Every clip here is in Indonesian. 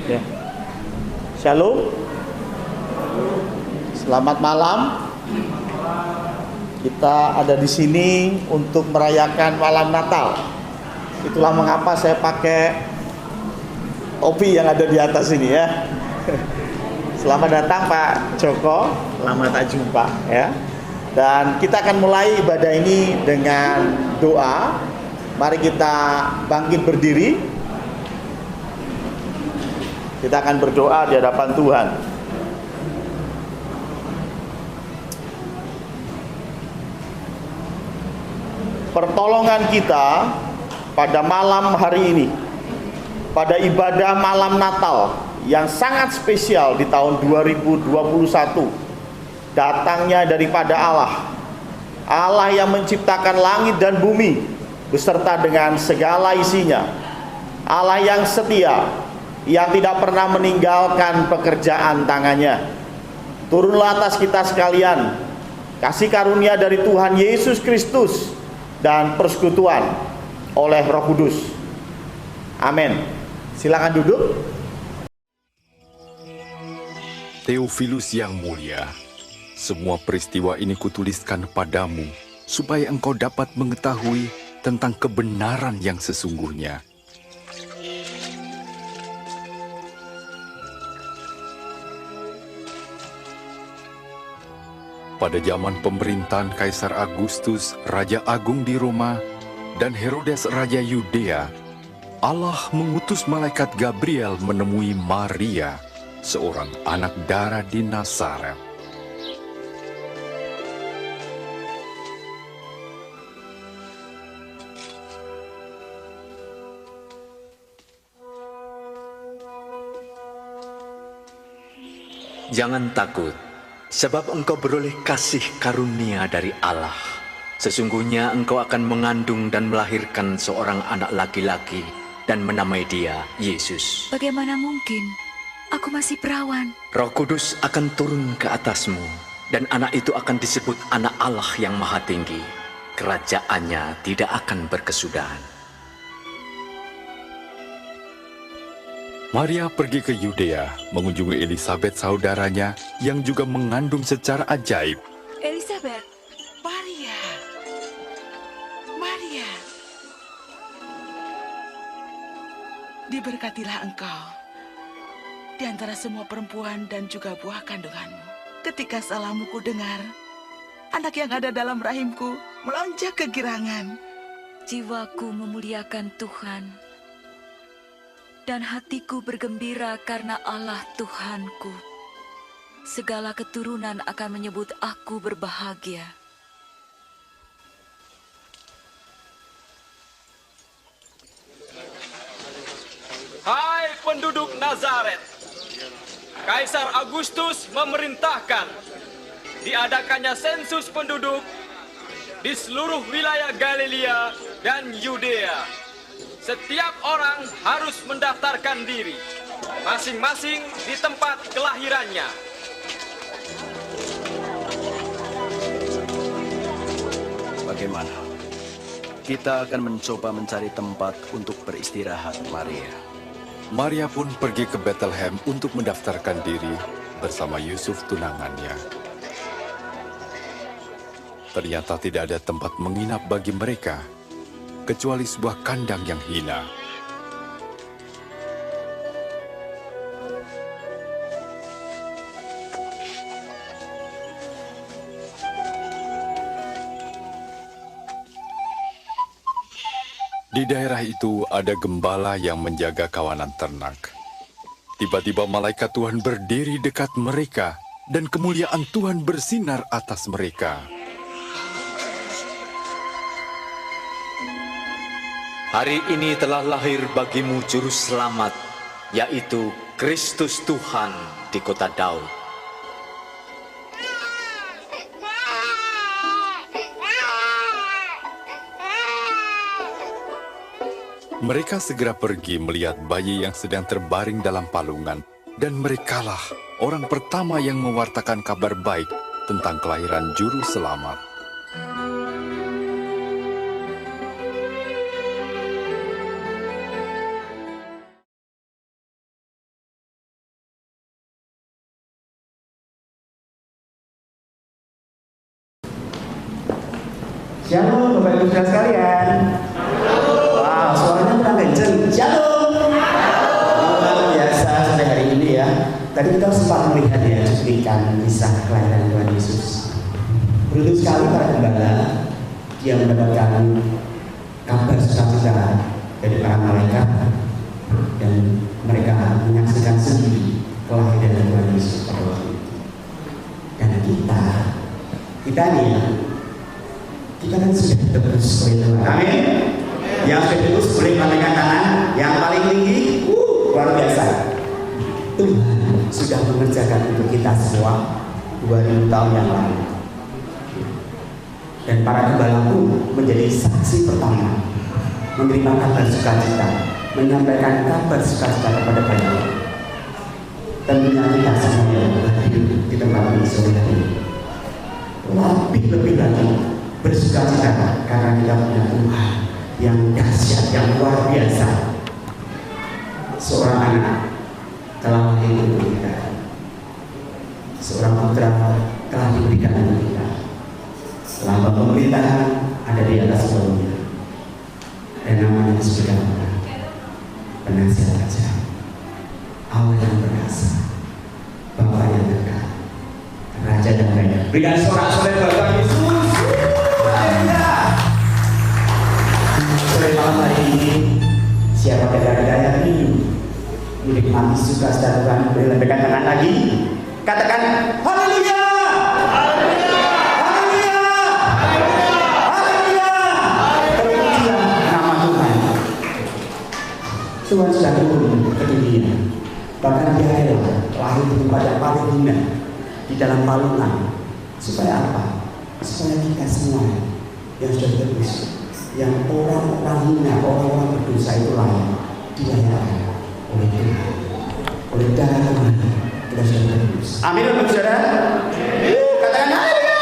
Ya. Shalom. Selamat malam. Kita ada di sini untuk merayakan malam Natal. Itulah mengapa saya pakai topi yang ada di atas ini ya. Selamat datang Pak Joko, lama tak jumpa ya. Dan kita akan mulai ibadah ini dengan doa. Mari kita bangkit berdiri. Kita akan berdoa di hadapan Tuhan. Pertolongan kita pada malam hari ini, pada ibadah malam Natal yang sangat spesial di tahun 2021, datangnya daripada Allah. Allah yang menciptakan langit dan bumi beserta dengan segala isinya. Allah yang setia, yang tidak pernah meninggalkan pekerjaan tangannya. Turunlah atas kita sekalian kasih karunia dari Tuhan Yesus Kristus dan persekutuan oleh Roh Kudus. Amin. Silakan duduk. Theophilus yang mulia, semua peristiwa ini kutuliskan padamu supaya engkau dapat mengetahui tentang kebenaran yang sesungguhnya. Pada zaman pemerintahan Kaisar Agustus, Raja Agung di Roma, dan Herodes Raja Yudea, Allah mengutus malaikat Gabriel menemui Maria, seorang anak dara di Nazaret. Jangan takut, sebab engkau beroleh kasih karunia dari Allah. Sesungguhnya engkau akan mengandung dan melahirkan seorang anak laki-laki dan menamai dia Yesus. Bagaimana mungkin? Aku masih perawan. Roh Kudus akan turun ke atasmu, dan anak itu akan disebut Anak Allah yang Maha Tinggi. Kerajaannya tidak akan berkesudahan. Maria pergi ke Yudea, mengunjungi Elisabet saudaranya yang juga mengandung secara ajaib. Elisabet, Maria, diberkatilah engkau di antara semua perempuan dan juga buah kandunganmu. Ketika salahmu ku dengar, anak yang ada dalam rahimku melonjak kegirangan. jiwaku memuliakan Tuhan, dan hatiku bergembira karena Allah Tuhanku. Segala keturunan akan menyebut aku berbahagia. Hai penduduk Nazaret, Kaisar Agustus memerintahkan diadakannya sensus penduduk di seluruh wilayah Galilea dan Yudea. Setiap orang harus mendaftarkan diri, masing-masing di tempat kelahirannya. Bagaimana? Kita akan mencoba mencari tempat untuk beristirahat, Maria. Maria pun pergi ke Bethlehem untuk mendaftarkan diri bersama Yusuf tunangannya. Ternyata tidak ada tempat menginap bagi mereka, kecuali sebuah kandang yang hina. Di daerah itu ada gembala yang menjaga kawanan ternak. Tiba-tiba malaikat Tuhan berdiri dekat mereka, dan kemuliaan Tuhan bersinar atas mereka. Hari ini telah lahir bagimu Juru Selamat, yaitu Kristus Tuhan di kota Daud. Mereka segera pergi melihat bayi yang sedang terbaring dalam palungan, dan merekalah orang pertama yang mewartakan kabar baik tentang kelahiran Juru Selamat. Shalom Bapak Ibu saudara sekalian. Wow, suaranya kurang kenceng. Shalom. Luar biasa sampai hari ini ya. Tadi kita sempat melihat ya cuplikan kisah kelahiran Tuhan Yesus. Beruntung sekali para gembala yang mendapatkan kabar sukacita dari para malaikat dan mereka menyaksikan sendiri kelahiran Tuhan Yesus pada waktu itu. Dan kita nih ya, kita kan sudah ditebus oleh Tuhan. Amin. Yang sudah ditebus boleh melambaikan tangan. Yang paling tinggi, luar biasa. Tuhan sudah mengerjakan untuk kita semua 2000 tahun yang lalu. Dan para gembala pun menjadi saksi pertama menerima kabar sukacita, menyampaikan kabar sukacita kepada banyak orang. Tentunya kita semua yang hadir di tempat ini sore hari ini lebih lagi bersukacita karena kita punya Tuhan yang dahsyat, yang luar biasa. Seorang anak telah lahir untuk kita, seorang putra telah diberikan untuk kita. Lambang pemerintahan ada di atas baunya, dan namanya disebutkan penasihat raja, Allah yang perkasa, Bapa yang dekat, Raja dan Raya. Berikan sorak-sorai Bapak Yesus. Sore malam hari ini, siapa saudara yang ingin menikmati sukacita Tuhan, boleh lambaikan tangan lagi, katakan haleluya. Tuhan sudah turun ke dunia, bahkan dia rela lahir di tempat yang paling hina, di dalam palungan. Supaya apa? Supaya kita semua yang sudah ditebus, yang orang-orang hina, orang-orang berdosa itu layak dilayani oleh Tuhan, oleh darah Tuhan. Kita sudah ditebus. Amin, Bapak Saudara. Katakan haleluya,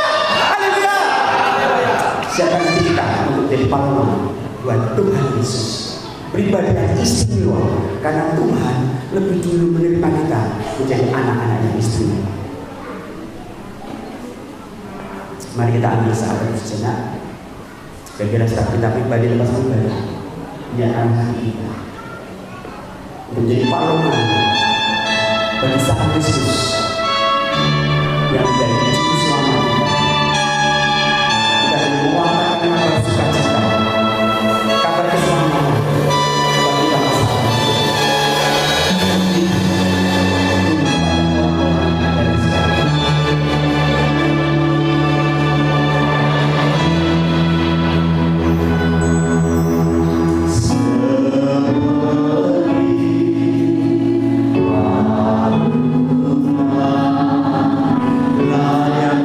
haleluya. Siapa nanti kita untuk jadi palungan buat Tuhan Yesus? Beribadah yang istimewa karena Tuhan lebih dulu menerima kita menjadi anak-anak yang istimewa. Mari kita ambil sahabat sejenak. Kira-kira setiap kita pribadi lepas pribadi menyatakan hati kita menjadi pahlawan bagi Sang Kristus yang menjadi juru selamat kita. Kita akan mewartakan kabar sukacita, kabar keselamatan. Layak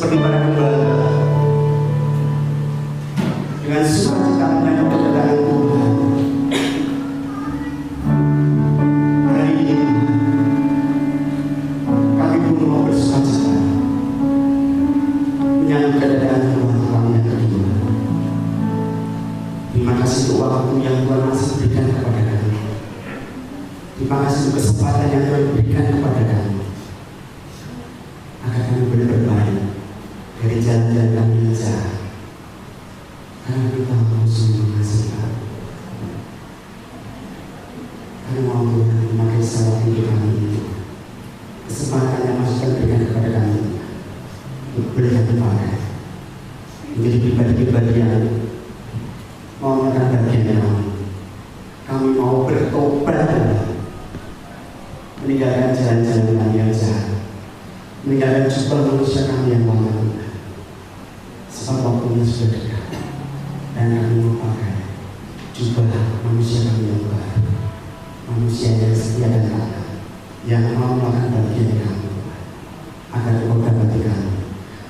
seperti para gembala dengan sukacita menyambut kedatangan Tuhan. Hari ini kami pun mau bersukacita menyambut kedatangan Tuhan kami yang kedua. Terima kasih untuk waktu yang Tuhan masih berikan kepada kami. Terima kasih untuk kesempatan yang Tuhan berikan kepada kami agar kami boleh berbaik dari jalan-jalan kami yang jahat. Karena kita mau sungguh mengasihi kami. Kami mau Tuhan memakai salat hidup kami itu. Kesempatan yang masih Tuhan berikan kepada kami untuk boleh kami pakai menjadi pribadi-pribadi yang mau menekan bagian kami. Kami mau bertobat, meninggalkan jalan-jalan kami yang jahat, meninggalkan jubah manusia kami yang lama. Sebab waktunya sudah dekat, dan kami mau pakai jubah manusia kami yang baru, manusia yang setia dan taat, yang mau melakukan bagian kami, agar Engkau dapati kami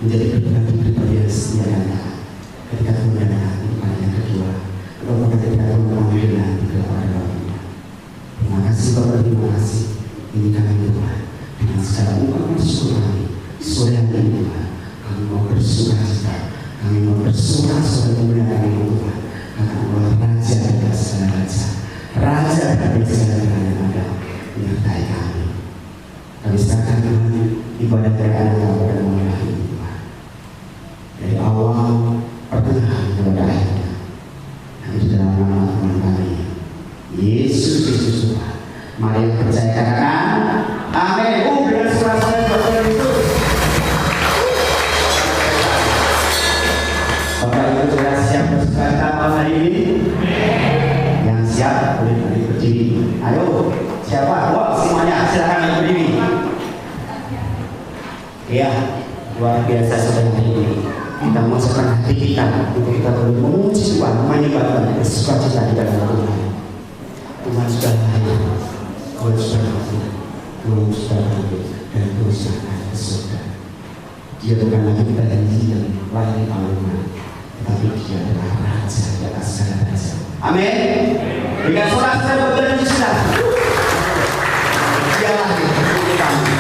menjadi pribadi-pribadi yang setia dan taat. Ketika Tuhan datang di kali yang kedua, Engkau ketika Tuhan memanggil nanti kepada kami. Terima kasih Bapak, terima kasih. Ini kami Tuhan, dengan segala ungkapan syukur kami, sore hari ini Tuhan, kami mau bersukacita, kami mau bersorak-sorai kemuliaan kami Tuhan, karena Engkau Raja dari segala raja, Raja dari segala yang ada, menyertai kami. Kami serahkan Tuhan ibadah kerekaan kami pada mulai hari ini Tuhan, dari awal pertengahan kepada akhirnya, kami di dalam nama Tuhan kami, Yesus Kristus Tuhan. Mari percaya katakan amin. Dengan suara-suara Bapak Yesus. Bapak Ibu sudah siap bersukacita malam hari ini? Yang siap boleh berdiri. Ayo, siapa? Wah, semuanya silakan berdiri. Ya, luar biasa saudara hari ini. Kita mengucapkan hati kita untuk kita boleh memuji Tuhan, menyembah Tuhan, bersukacita di dalam Tuhan. Tuhan sudah lahir, Tuhan sudah lahir, Tuhan sudah lahir, dan Tuhan sudah naik ke surga. Dia bukan lagi bayi yang lahir alungan, tetapi Dia adalah Raja di atas segala raja. Amin. Dengan sorak-sorai berdoa sudah. Dia lahir untuk kami.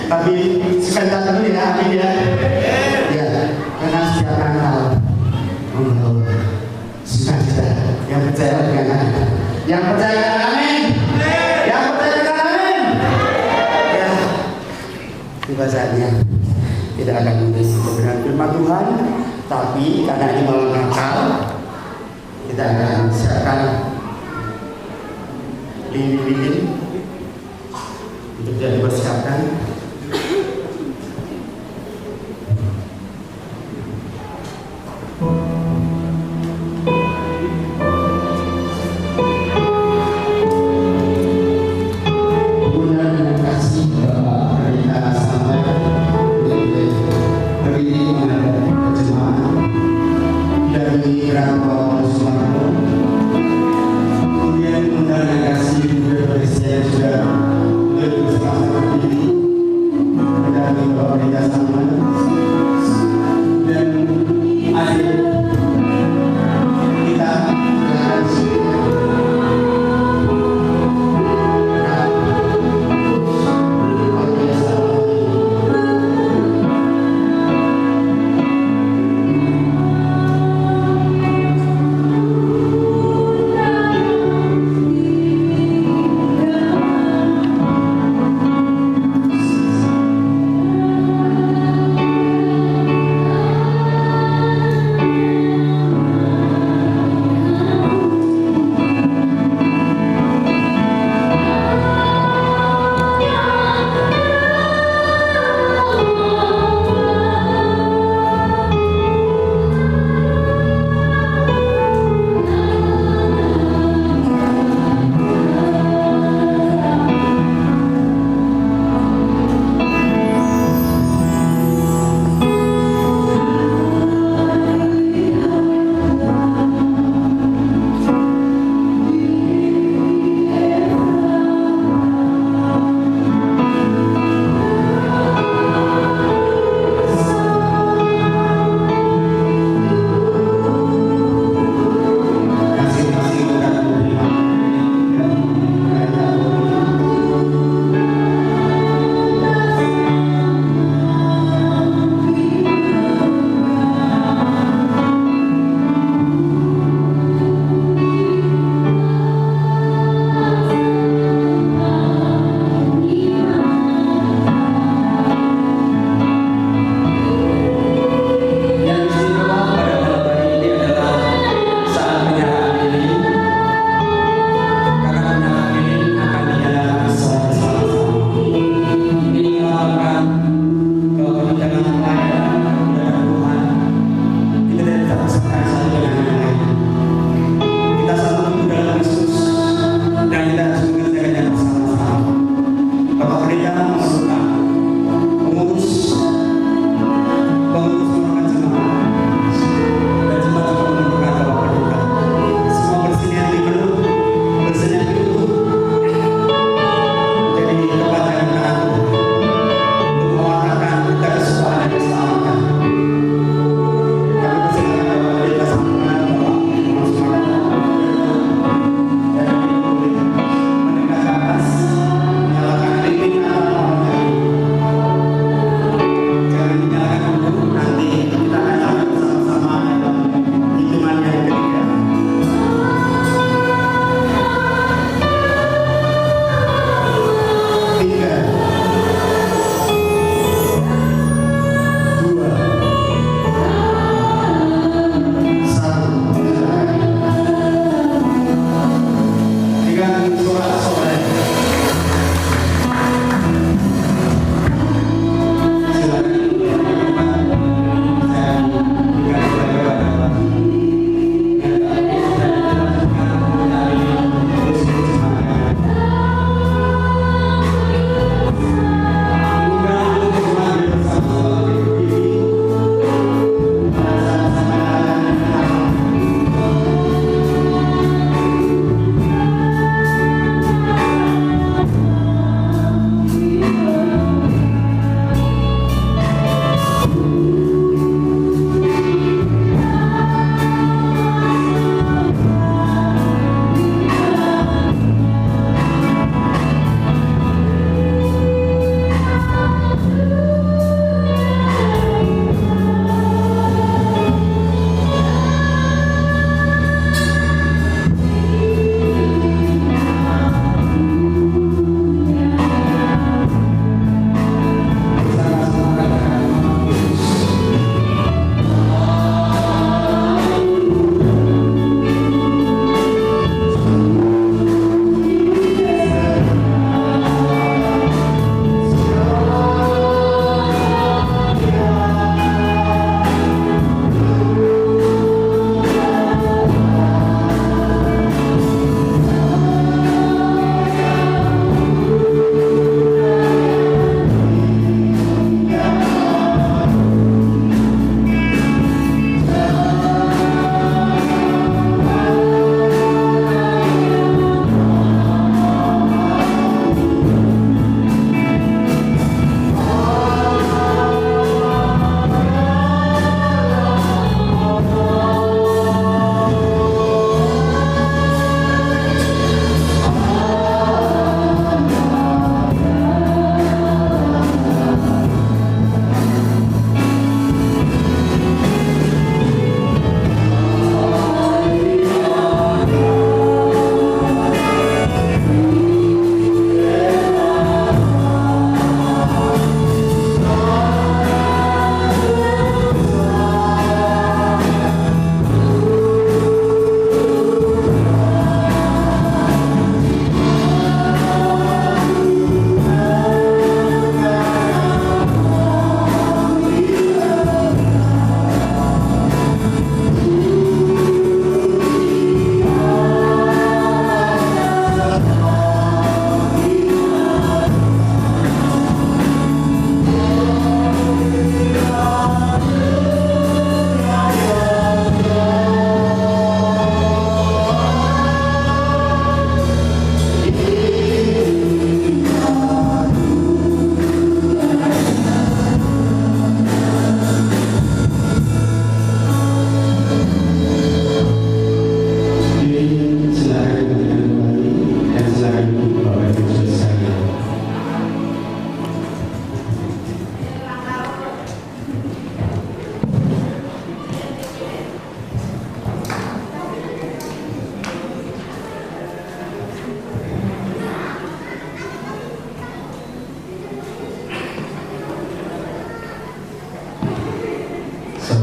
Tapi sebentar dulu ya, amin ya. Ya, karena setiap Natal membawa sukacita. Yang percaya dengan yang percaya amin. Yang percaya amin. Ya, tiba saatnya tidak akan menjadi kebenaran firman Tuhan, tapi karena ini malam Natal, kita akan siapkan lilin-lilin untuk jadi persiapkan. Kemudian undang kasih juga presiden juga bersama berdiri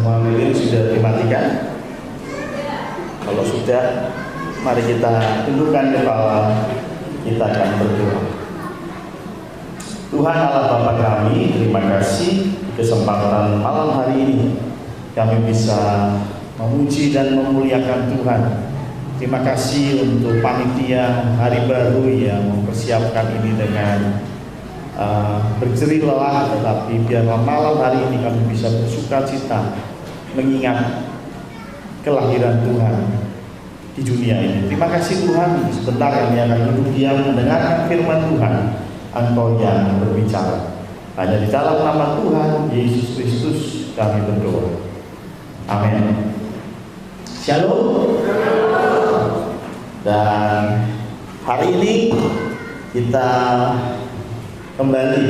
Semua lilin sudah dimatikan? Kalau sudah, mari kita tundukkan kepala, kita akan berdoa. Tuhan Allah Bapa kami, terima kasih kesempatan malam hari ini kami bisa memuji dan memuliakan Tuhan. Terima kasih untuk panitia Hari Baru yang mempersiapkan ini dengan berjerih lelah, tetapi biarlah malam hari ini kami bisa bersuka cita mengingat kelahiran Tuhan di dunia ini. Terima kasih Tuhan, sebentar kami akan duduk diam mendengarkan firman Tuhan, Engkau yang berbicara. Hanya di dalam nama Tuhan Yesus Kristus kami berdoa. Amin. Shalom. Dan hari ini kita kembali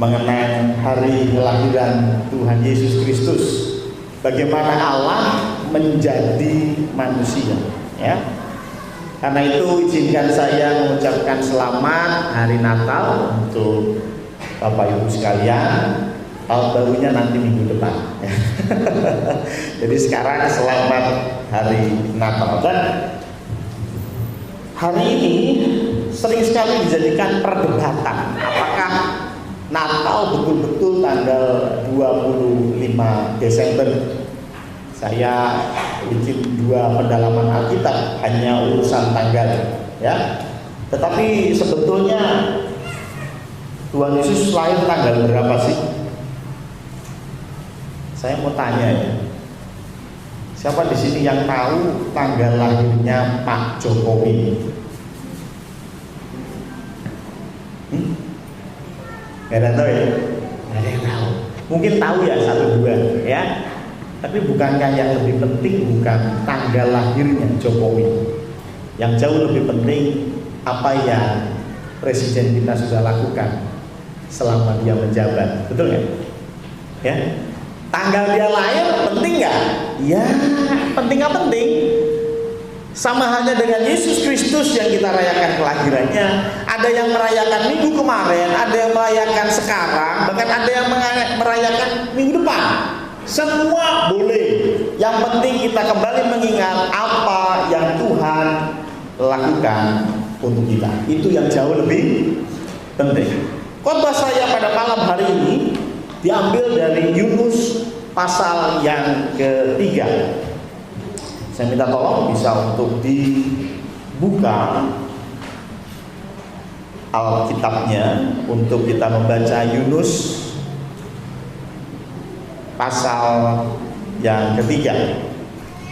mengenai hari kelahiran Tuhan Yesus Kristus. Bagaimana Allah menjadi manusia, ya. Karena itu izinkan saya mengucapkan selamat hari Natal untuk Bapak Ibu sekalian. Tahun barunya nanti minggu depan. Jadi sekarang selamat hari Natal. Dan hari ini sering sekali dijadikan perdebatan, apakah Natal betul-betul tanggal 25 Desember. Saya bikin 2 pendalaman Alkitab, hanya urusan tanggal, ya. Tetapi sebetulnya Tuhan Yesus lahir tanggal berapa sih? Saya mau tanya ya. Siapa di sini yang tahu tanggal lahirnya Pak Jokowi? Gak ada tahu ya? Gak ada yang tahu. Mungkin tahu ya 1-2 ya. Tapi bukankah yang lebih penting bukan tanggal lahirnya Jokowi? Yang jauh lebih penting apa yang Presiden kita sudah lakukan selama dia menjabat, betul nggak? Ya, tanggal dia lahir penting nggak? Ya, penting nggak penting. Sama halnya dengan Yesus Kristus yang kita rayakan kelahirannya. Ada yang merayakan minggu kemarin, ada yang merayakan sekarang, bahkan ada yang merayakan minggu depan. Semua boleh. Yang penting kita kembali mengingat apa yang Tuhan lakukan untuk kita. Itu yang jauh lebih penting. Khotbah saya pada malam hari ini diambil dari Yunus pasal yang ketiga. Saya minta tolong bisa untuk dibuka Alkitabnya untuk kita membaca Yunus pasal yang ketiga.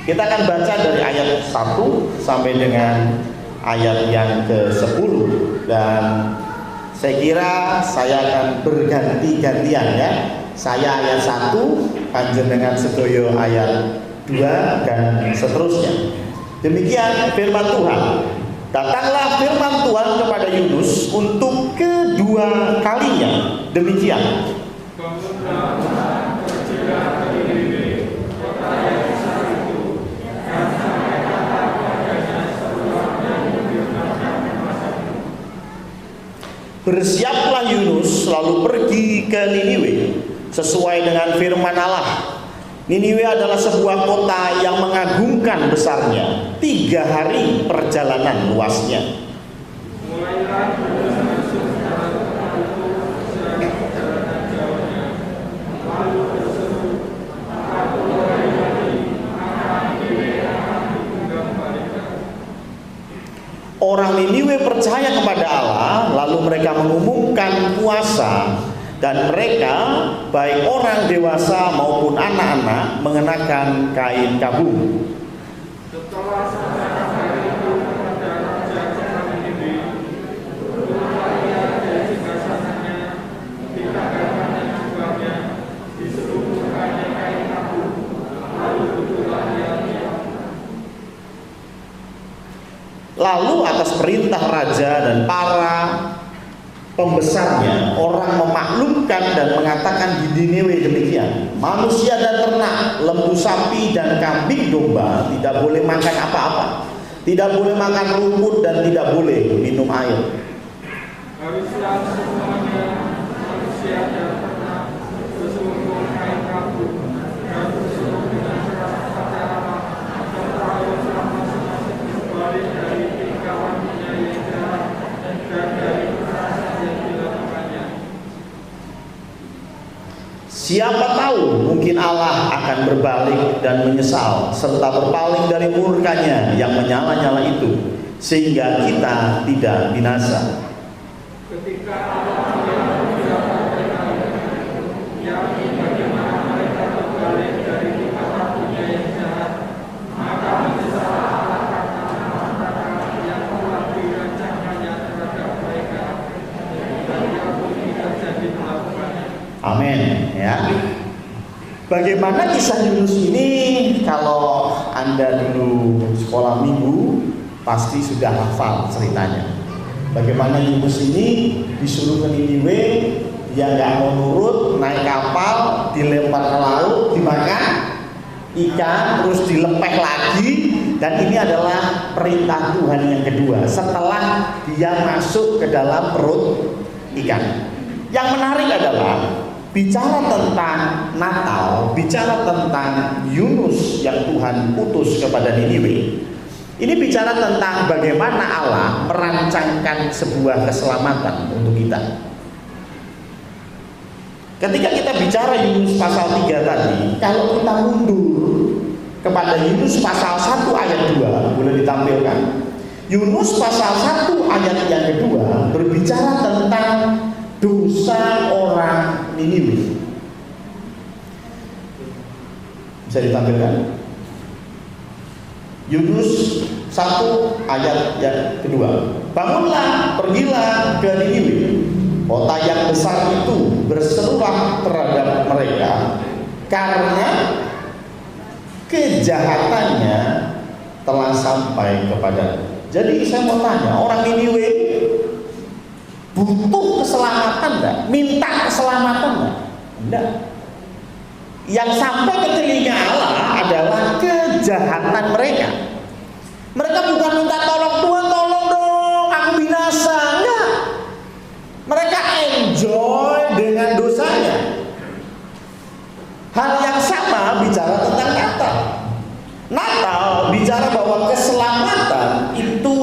Kita akan baca dari ayat 1 sampai dengan ayat yang ke-10. Dan saya kira saya akan berganti-gantian ya. Saya ayat 1, panjenengan sedoyo ayat 2 dan seterusnya. Demikian firman Tuhan. Datanglah firman Tuhan kepada Yunus untuk kedua kalinya. Demikian. Bersiaplah Yunus lalu pergi ke Niniwe sesuai dengan firman Allah. Niniwe adalah sebuah kota yang mengagumkan besarnya, 3 hari perjalanan luasnya. Orang Niniwe percaya kepada Allah, lalu mereka mengumumkan puasa, dan mereka baik orang dewasa maupun anak-anak mengenakan kain kabung. Lalu atas perintah raja dan para pembesarnya, orang memaklumkan dan mengatakan di Niniwe demikian: manusia dan ternak, lembu sapi dan kambing domba tidak boleh makan apa-apa, tidak boleh makan rumput dan tidak boleh minum air. Haruslah semuanya manusia dan ternak berseluruh kain kabung dan Siapa tahu mungkin Allah akan berbalik dan menyesal serta berpaling dari murkanya yang menyala-nyala itu, sehingga kita tidak binasa. Amin ya. Bagaimana kisah Yunus ini? Kalau Anda dulu sekolah minggu pasti sudah hafal ceritanya. Bagaimana Yunus ini disuruh ke Niniwe, dia nggak mau nurut, naik kapal, dilempar ke laut, dimakan ikan, terus dilepeh lagi. Dan ini adalah perintah Tuhan yang kedua setelah dia masuk ke dalam perut ikan. Yang menarik adalah bicara tentang Natal, bicara tentang Yunus yang Tuhan utus kepada Niniwe. Ini bicara tentang bagaimana Allah merancangkan sebuah keselamatan untuk kita. Ketika kita bicara Yunus pasal 3 tadi, kalau kita mundur kepada Yunus pasal 1 ayat 2, boleh ditampilkan. Yunus pasal 1 ayat yang kedua berbicara tentang dosa orang Niniwe. Bisa ditampilkan? Yunus 1 ayat yang kedua. Bangunlah, pergilah ke Niniwe, kota yang besar itu, berserulah terhadap mereka, karena kejahatannya telah sampai kepada. Jadi saya mau tanya, orang Niniwe butuh keselamatan enggak? Minta keselamatan enggak? Enggak. Yang sampai ke telinga Allah adalah kejahatan mereka. Mereka bukan minta tolong, Tuhan tolong dong, aku binasa. Enggak. Mereka enjoy dengan dosanya. Hal yang sama bicara tentang Natal. Natal bicara bahwa keselamatan itu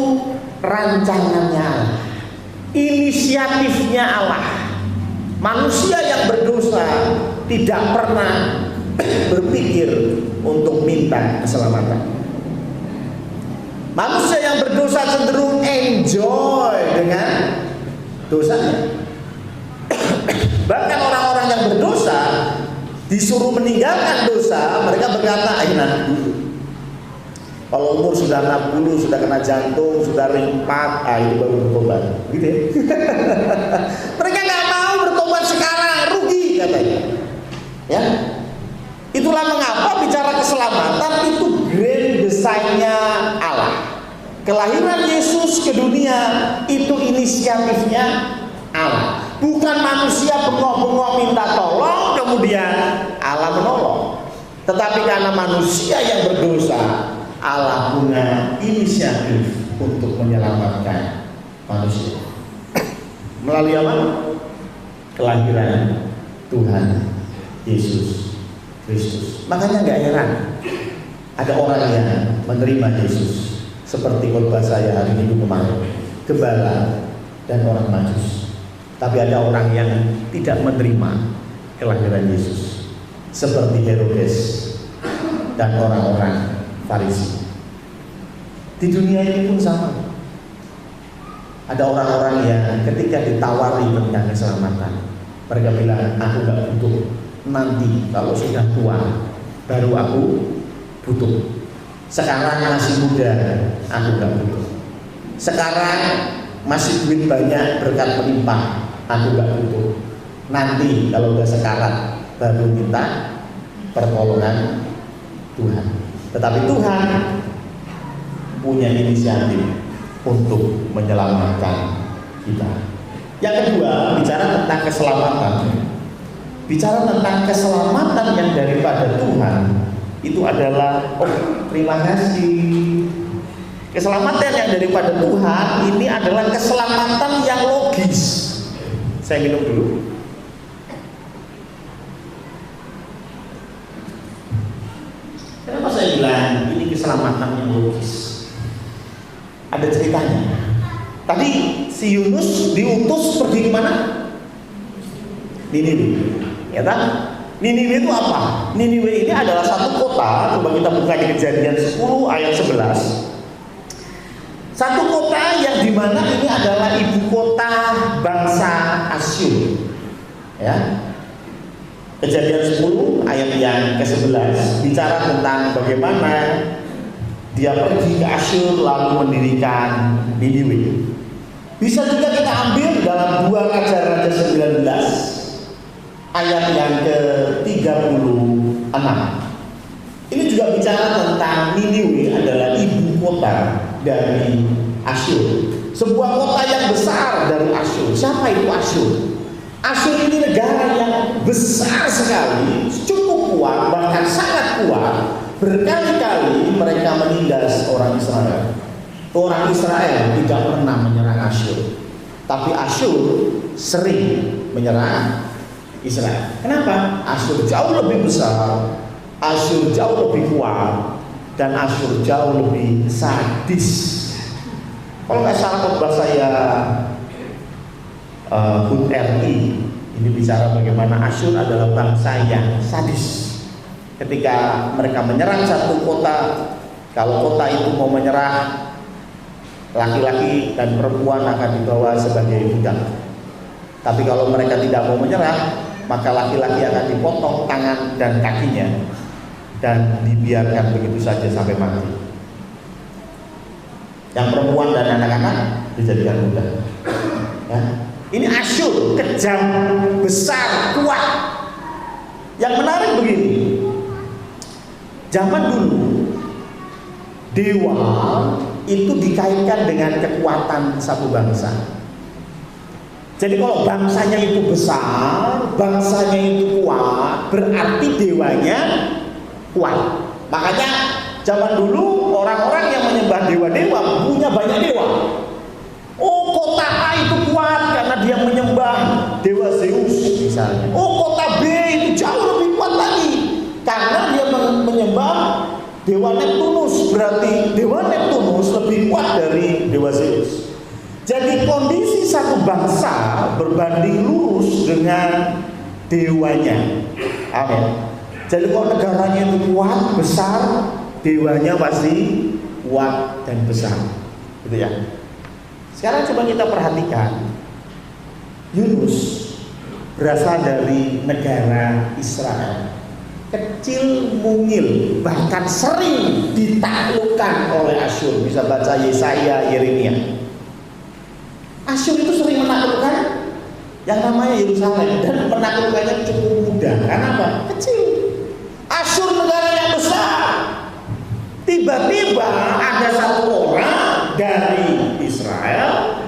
rancangannya Allah, inisiatifnya Allah. Manusia yang berdosa tidak pernah berpikir untuk minta keselamatan. Manusia yang berdosa cenderung enjoy dengan dosanya. Bahkan orang-orang yang berdosa disuruh meninggalkan dosa, mereka berkata, ayo nanti dulu. Kalau umur sudah 60, sudah kena jantung, sudah ring 4, itu baru bertobat. Gitu ya. Mereka nggak mau bertobat sekarang, rugi katanya. Ya, itulah mengapa bicara keselamatan itu grand desainnya Allah. Kelahiran Yesus ke dunia itu inisiatifnya Allah. Bukan manusia bengok-bengok minta tolong kemudian Allah menolong. Tetapi karena manusia yang berdosa, Allah punya inisiatif untuk menyelamatkan manusia. Melalui apa? Kelahiran Tuhan Yesus Kristus. Makanya nggak heran ada orang yang menerima Yesus seperti khotbah saya hari Minggu kemarin, gembala dan orang Majus. Tapi ada orang yang tidak menerima kelahiran Yesus seperti Herodes dan orang-orang Farisi. Di dunia ini pun sama. Ada orang-orang yang ketika ditawari tentang keselamatan, mereka bilang, aku gak butuh. Nanti kalau sudah tua baru aku butuh. Sekarang masih muda, aku gak butuh. Sekarang masih duit banyak berkat melimpah, aku gak butuh. Nanti kalau udah sekarat baru minta pertolongan Tuhan. Tetapi Tuhan punya inisiatif untuk menyelamatkan kita. Yang kedua, bicara tentang keselamatan. Bicara tentang keselamatan yang daripada Tuhan, itu adalah, terima kasih. Keselamatan yang daripada Tuhan ini adalah keselamatan yang logis. Saya minum dulu. Kenapa saya bilang ini keselamatan yang logis? Ada ceritanya. Tadi si Yunus diutus pergi ke mana? Niniwe. Ya kan? Niniwe itu apa? Niniwe ini adalah satu kota. Coba kita buka di Kejadian 10 ayat 11. Satu kota yang dimana ini adalah ibu kota bangsa Asyur. Ya. Kejadian 10 ayat yang ke-11 bicara tentang bagaimana dia pergi ke Asyur lalu mendirikan Niniwe. Bisa juga kita ambil dalam 2 Raja-Raja 19 ayat yang ke-36. Ini juga bicara tentang Niniwe adalah ibu kota dari Asyur. Sebuah kota yang besar dari Asyur. Siapa itu Asyur? Asyur ini negara yang besar sekali, cukup kuat, bahkan sangat kuat. Berkali-kali mereka menindas orang Israel. Orang Israel tidak pernah menyerang Asyur, tapi Asyur sering menyerang Israel. Kenapa? Asyur jauh lebih besar, Asyur jauh lebih kuat, dan Asyur jauh lebih sadis. Kalau nggak salah khotbah saya HUT RI ini bicara bagaimana Asyur adalah bangsa yang sadis. Ketika mereka menyerang satu kota, kalau kota itu mau menyerah, laki-laki dan perempuan akan dibawa sebagai budak. Tapi kalau mereka tidak mau menyerah, maka laki-laki akan dipotong tangan dan kakinya dan dibiarkan begitu saja sampai mati. Yang perempuan dan anak-anak dijadikan budak. Ya. Ini Asyur, kejam, besar, kuat. Yang menarik begini, zaman dulu dewa itu dikaitkan dengan kekuatan satu bangsa. Jadi kalau bangsanya itu besar, bangsanya itu kuat, berarti dewanya kuat. Makanya zaman dulu orang-orang yang menyembah dewa-dewa punya banyak dewa. Oh, kota A itu kuat karena dia menyembah dewa Zeus misalnya. Oh, kota B itu jauh lebih kuat lagi karena dia menyembah dewa Neptunus. Berarti dewa Neptunus lebih kuat dari dewa Zeus. Jadi kondisi satu bangsa berbanding lurus dengan dewanya. Amin. Jadi kalau negaranya itu kuat, besar, dewanya pasti kuat dan besar. Gitu ya. Sekarang coba kita perhatikan, Yunus berasal dari negara Israel, kecil mungil, bahkan sering ditaklukkan oleh Asyur. Bisa baca Yesaya, Yeremia. Asyur itu sering menaklukkan yang namanya Yerusalem, dan menaklukkannya cukup mudah. Kenapa? Kecil. Asyur negara yang besar. Tiba-tiba ada satu orang dari Israel,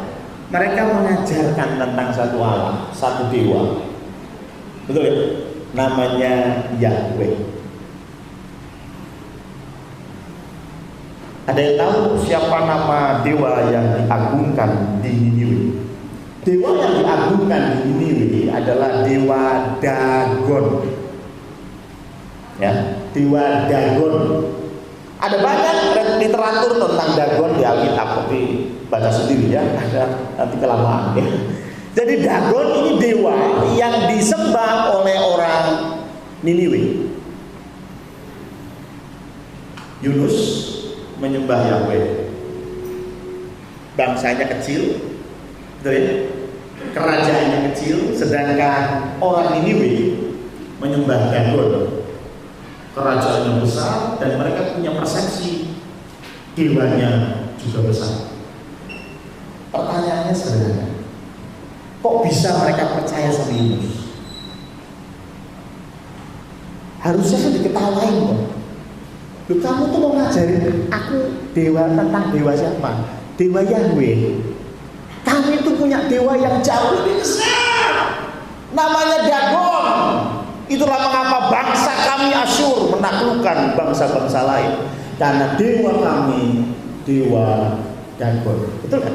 mereka mengajarkan tentang satu Allah, satu dewa. Betul ya? Namanya Yahweh. Ada yang tahu siapa nama dewa yang diagungkan di Niniwe? Dewa yang diagungkan di Niniwe adalah dewa Dagon. Ya, dewa Dagon. Ada banyak literatur tentang Dagon di Alkitab, tapi baca sendiri ya, ada nanti kelamaan ya. Jadi Dagon ini dewa yang disembah oleh orang Niniwe. Yunus menyembah Yahweh. Bangsanya kecil, betul ya? Kerajaannya kecil, sedangkan orang Niniwe menyembah Dagon. Kerajaannya besar dan mereka punya persepsi dewanya juga besar. Pertanyaannya sederhana, kok bisa mereka percaya sama Yunus? Harusnya kan diketawain kok. Loh, kamu tuh mau ngajarin aku dewa, tentang dewa siapa? Dewa Yahweh. Kami itu punya dewa yang jauh lebih besar, namanya Dagon. Itulah mengapa bangsa kami Asyur menaklukkan bangsa-bangsa lain, karena dewa kami dewa Dagon. Betul kan?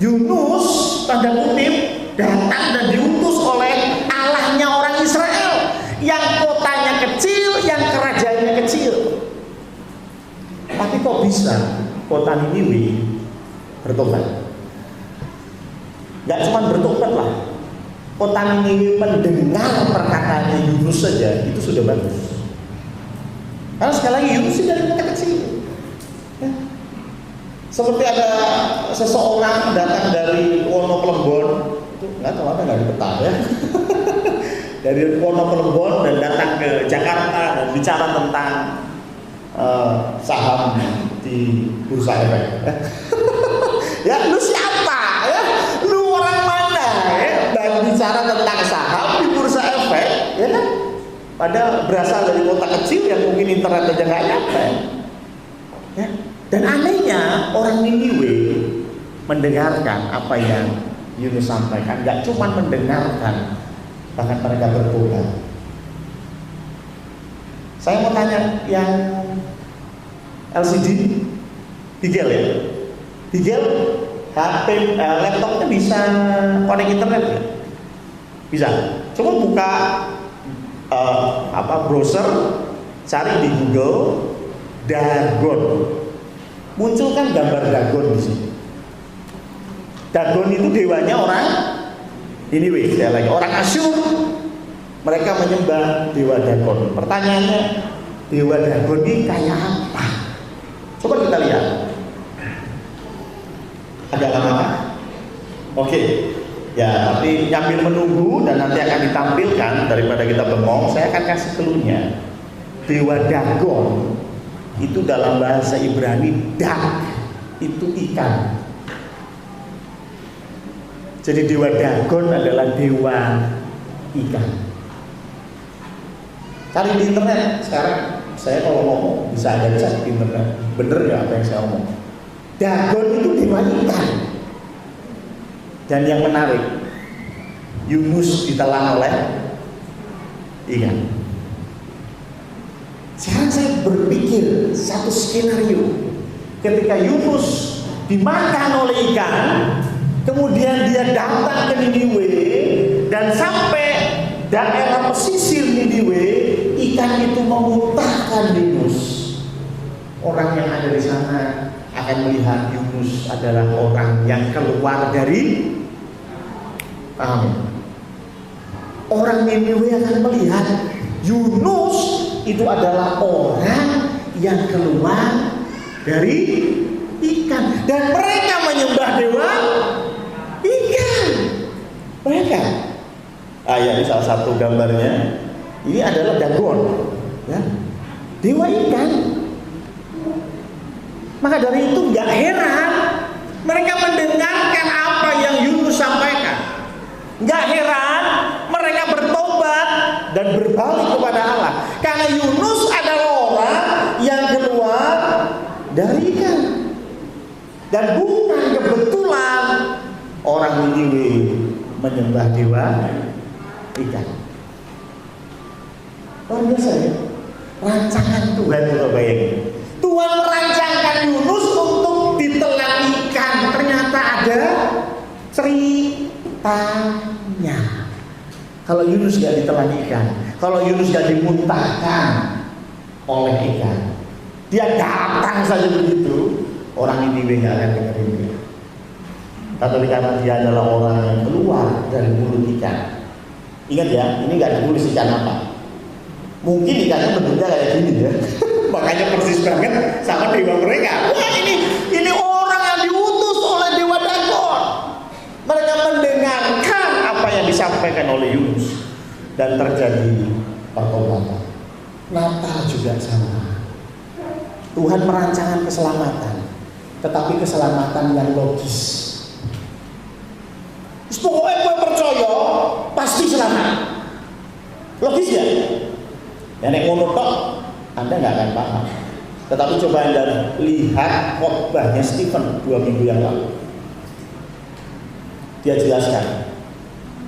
Yunus tanda kutip datang dan diutus oleh Allahnya orang Israel yang kotanya kecil, yang kerajaannya kecil. Tapi kok bisa kota Niniwe bertobat? Gak cuma bertobat lah, kota Niniwe mendengar perkataannya Yunus saja, itu sudah bagus. Karena sekali lagi Yunus itu dari kota kecil. Ya. Seperti ada seseorang datang dari Wonoplembon, itu nggak tahu apa nggak dipetah ya. Dari Wonoplembon dan datang ke Jakarta dan bicara tentang saham di Bursa Efek. Ya, lu siapa? Ya, lu orang mana? Ya, dan bicara tentang saham di Bursa Efek, ya kan? Padahal berasal dari kota kecil yang mungkin internet aja nggak nyampe. Ya. Dan anehnya orang Niniwe mendengarkan apa yang Yunus sampaikan, nggak cuma mendengarkan, bahkan mereka bertobat. Saya mau tanya yang LCD, Bigel ya, Bigel HP, laptopnya bisa connect internet ya? Bisa. Coba buka browser, cari di Google Dagon. Munculkan gambar Dagon di sini. Dagon itu dewanya orang Niniwe, saya lagi orang Asyur. Mereka menyembah dewa Dagon. Pertanyaannya, dewa Dagon ini kayak apa? Coba kita lihat. Agak lama kan? Oke. Ya, tapi sambil menunggu dan nanti akan ditampilkan, daripada kita bengong, saya akan kasih clue-nya. Dewa Dagon itu dalam bahasa Ibrani dak, itu ikan. Jadi dewa Dagon adalah dewa ikan. Cari di internet sekarang. Saya kalau ngomong bisa ada cek di internet. Bener ya apa yang saya ngomong? Dagon itu dewa ikan. Dan yang menarik, Yunus ditelan oleh ikan. Sekarang saya berpikir satu skenario. Ketika Yunus dimakan oleh ikan, kemudian dia datang ke Niniwe dan sampai daerah pesisir Niniwe, ikan itu memuntahkan Yunus. Orang yang ada di sana akan melihat Yunus adalah orang yang keluar dari, paham? Orang Niniwe akan melihat Yunus itu adalah orang yang keluar dari ikan, dan mereka menyembah dewa ikan. Mereka, ya ini salah satu gambarnya. Ini adalah Dagon, ya, dewa ikan. Maka dari itu nggak heran mereka mendengarkan apa yang Yunus sampaikan. Nggak heran mereka bertobat dan berbalik kepada Allah, karena Yunus adalah orang yang keluar dari ikan. Dan bukan kebetulan orang Niniwe menyembah dewa ikan. Luar biasa ya, rancangan Tuhan. Coba bayangin, Tuhan merancangkan Yunus untuk ditelan ikan. Ternyata ada ceritanya. Kalau Yunus gak ditelan ikan, kalau Yunus gak dimuntahkan oleh ikan, dia datang saja begitu, orang Niniwe gak akan dengerin dia. Tapi karena dia adalah orang yang keluar dari mulut ikan. Ingat ya, ini gak ditulis ikan apa. Mungkin ikannya bentuknya kayak gini ya. Makanya persis banget sama dewa mereka. Wah, ini orang yang diutus oleh dewa Dagon. Mereka mendengarkan apa yang disampaikan oleh Yunus dan terjadi pertobatan. Natal juga sama. Tuhan merancangkan keselamatan, tetapi keselamatan yang logis. Pokoknya gue percaya pasti selamat. Logis ya? Ya nek ngono tok Anda nggak akan paham. Tetapi coba Anda lihat khotbahnya Stephen 2 minggu yang lalu. Dia jelaskan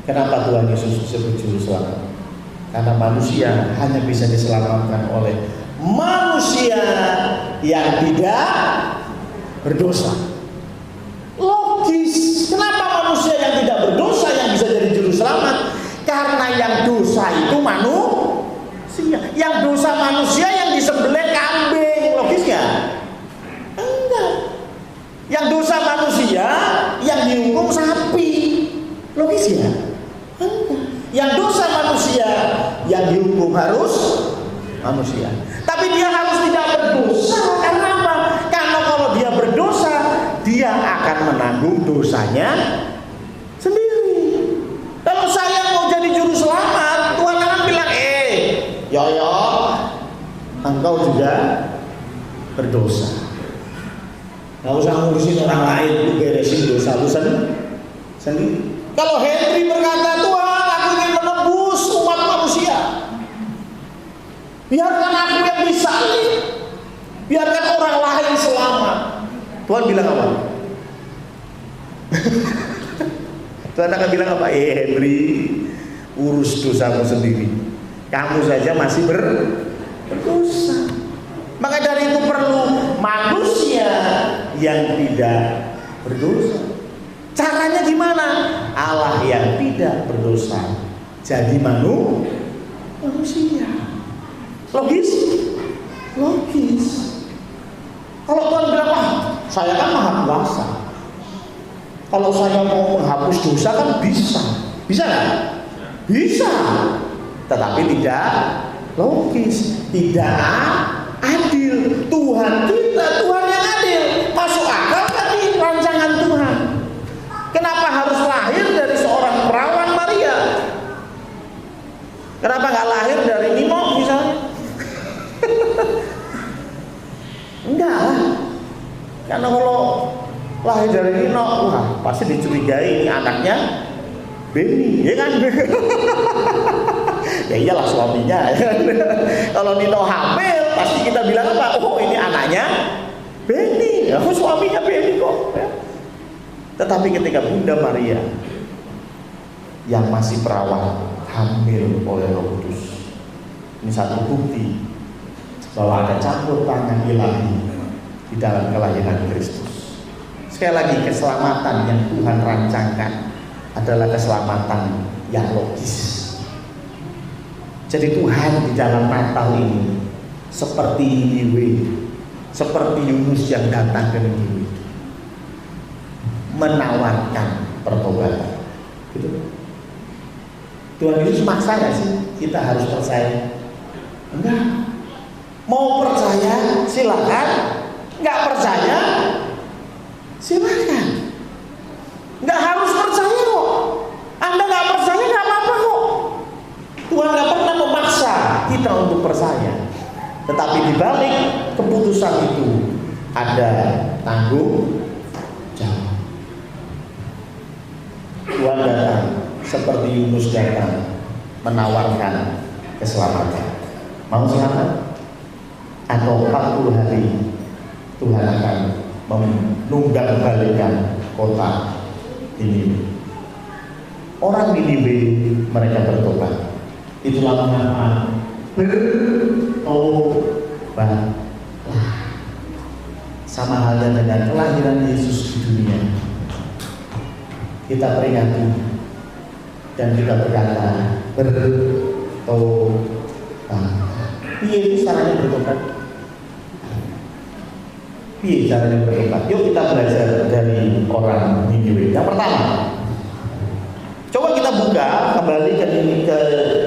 kenapa Tuhan Yesus disebut juru selamat. Karena manusia hanya bisa diselamatkan oleh manusia yang tidak berdosa. Logis. Kenapa manusia yang tidak berdosa yang bisa jadi juru selamat? Karena yang dosa itu manusia. Yang dosa manusia yang disembelih kambing. Logis nggak? Enggak. Yang dosa manusia yang dihukum sapi. Logis ya? Enggak. manusia, yang dihukum harus manusia. Tapi dia harus tidak berdosa. Karena apa? Karena kalau dia berdosa, dia akan menanggung dosanya sendiri. Kalau saya mau jadi juru selamat, Tuhan akan bilang, Yoyo, engkau juga berdosa. Gak usah ngurusin orang lain, lu beresin dosa lu sendiri. Kalau Henry berkata, Tuhan, aku ingin menebus umat manusia, biarkan aku yang disalib, biarkan orang lain selamat. Tuhan bilang apa? Tuhan akan bilang apa? Henry, urus dosamu sendiri. Kamu saja masih berdosa. Maka dari itu perlu manusia yang tidak berdosa. Caranya gimana? Allah yang tidak berdosa jadi manusia. Logis? Logis. Kalau Tuhan bilang, saya kan maha kuasa, kalau saya mau menghapus dosa kan bisa. Bisa nggak? Bisa. Tetapi tidak logis, tidak adil. Tuhan kita, Tuhan yang adil. Masuk akal tadi rancangan Tuhan. Kenapa harus lahir dari seorang perawan Maria? Kenapa nggak lahir dari Nino misalnya? Enggak lah. Karena kalau lahir dari Nino, wah pasti dicurigai ini anaknya Benny, ya kan? Ya iyalah suaminya. Kalau Nino hamil, pasti kita bilang apa? Oh ini anaknya Benny, oh suaminya Benny kok. Ya. Tetapi ketika Bunda Maria yang masih perawan hamil oleh Roh Kudus, ini satu bukti bahwa ada campur tangan ilahi di dalam kelahiran Kristus. Sekali lagi, keselamatan yang Tuhan rancangkan adalah keselamatan yang logis. Jadi Tuhan di dalam Natal ini seperti Niniwe, seperti Yunus yang datang ke Niniwe, menawarkan pertobatan. Gitu. Tuhan Yesus maksa nggak sih kita harus percaya? Enggak. Mau percaya silakan, nggak percaya silakan. Nggak harus percaya kok. Anda nggak percaya nggak apa-apa kok. Tuhan nggak pernah memaksa kita untuk percaya. Tetapi di balik keputusan itu ada tanggung jawab. Tuhan datang seperti Yunus datang menawarkan keselamatan. Mau selamat? Atau 40 hari Tuhan akan menunggang balikan kota Niniwe. Orang Niniwe mereka bertobat. Itulah mengapa bertobatlah. Sama halnya dengan kelahiran Yesus di dunia, kita peringati dan kita berkata bertobat. Piye caranya bertobat? Piye caranya bertobat? Yuk kita belajar dari orang Niniwe. Yang pertama, coba kita buka kembali ke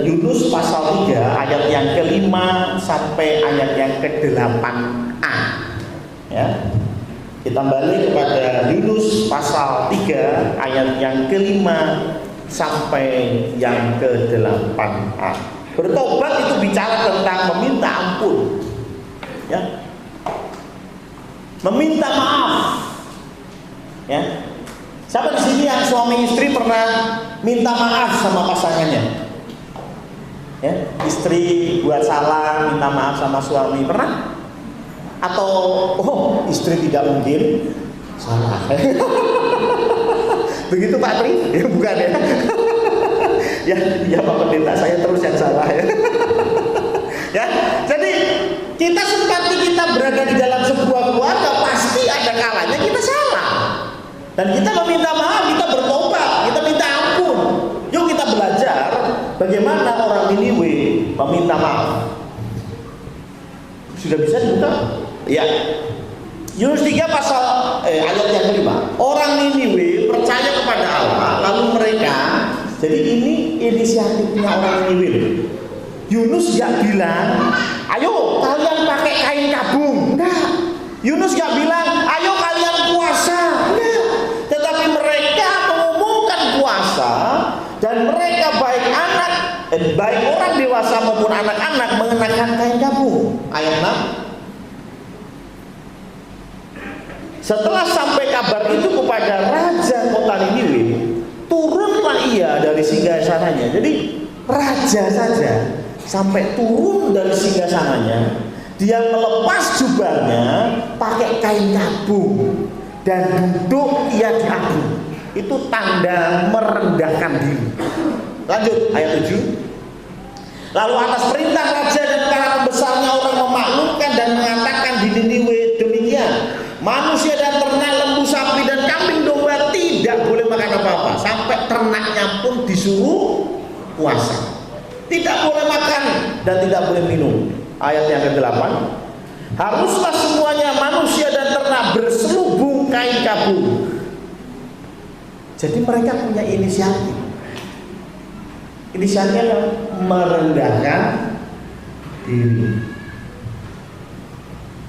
Yunus pasal 3 ayat yang ke-5 sampai ayat yang ke-8a. Ya. Kita balik kepada Yunus pasal 3 ayat yang ke-5 sampai yang ke-8a. Bertobat itu bicara tentang meminta ampun, ya, meminta maaf, ya. Siapa di sini yang suami istri pernah minta maaf sama pasangannya? Ya, istri buat salah minta maaf sama suami pernah? Atau istri tidak mungkin salah? Begitu Pak Tri? Ya, bukan ya? Ya Pak Pendeta, saya terus yang salah ya. Ya, jadi kita seperti kita berada di dalam sebuah keluarga, pasti ada kalanya kita salah. Dan kita meminta maaf, kita bertobat, kita minta ampun. Yuk kita belajar bagaimana orang Niniwe meminta maaf. Sudah bisa dibuka? Ya. Yunus 3 pasal ayat yang ke-5. Orang Niniwe percaya kepada Allah, lalu mereka Jadi ini inisiatifnya orang Niniwe. Yunus gak bilang, ayo kalian pakai kain kabung. Enggak. Yunus gak bilang, ayo kalian puasa. Enggak. Tetapi mereka mengumumkan puasa, dan mereka baik orang dewasa maupun anak-anak mengenakan kain kabung. Ayat 6. Setelah sampai kabar itu kepada raja kota Niniwe, turunlah ia dari singgasananya. Jadi raja saja sampai turun dari singgasananya, dia melepas jubahnya, pakai kain kabung, dan duduk ia di agung. Itu tanda merendahkan diri. Lanjut ayat 7. Lalu atas perintah raja dan para pembesarnya orang memaklumkan dan mengatakan di Niniwe demikian, manusia dan ternak, lembu, sapi dan kambing domba tidak boleh makan apa-apa, sampai ternaknya pun disuruh puasa. Tidak boleh makan dan tidak boleh minum. Ayat yang ke-8. Haruslah semuanya manusia dan ternak berselubung kain kabung. Jadi mereka punya inisiatif. Inisiatifnya merendahkan diri.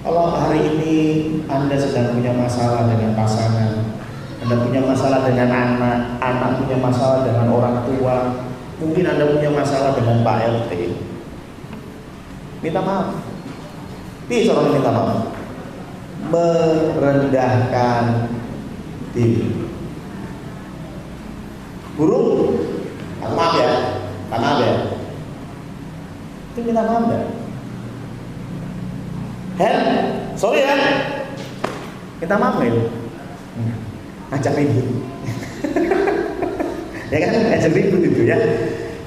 Kalau hari ini Anda sedang punya masalah dengan pasangan, Anda punya masalah dengan anak, anak punya masalah dengan orang tua, mungkin Anda punya masalah dengan Pak LT, minta maaf. Bisa orang minta maaf. Merendahkan diri. Guru, maaf ya, maaf ya. Itu minta maaf ya. Hen, sorry ya, minta maaf ya. Ajak ribut. Ya kan, ajak ribut itu ya.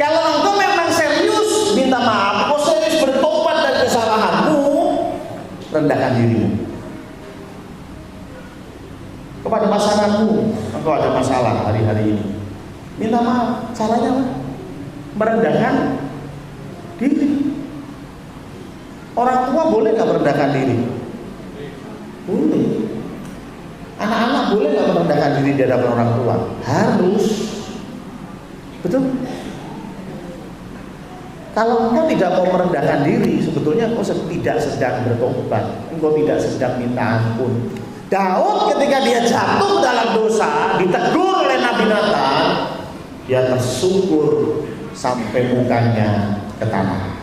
Kalau engkau memang serius minta maaf, engkau serius bertobat dari kesalahanmu, rendahkan dirimu. Kepada pasanganmu, engkau ada masalah hari-hari ini, minta maaf. Caranya apa? Merendahkan diri. Orang tua boleh nggak merendahkan diri? Boleh. Anak-anak boleh nggak merendahkan diri di hadapan orang tua? Harus. Betul? Kalau engkau tidak mau merendahkan diri, sebetulnya engkau tidak sedang bertobat, engkau tidak sedang minta ampun. Daud ketika dia jatuh dalam dosa, ditegur oleh Nabi Nathan, dia tersungkur sampai mukanya ke tanah.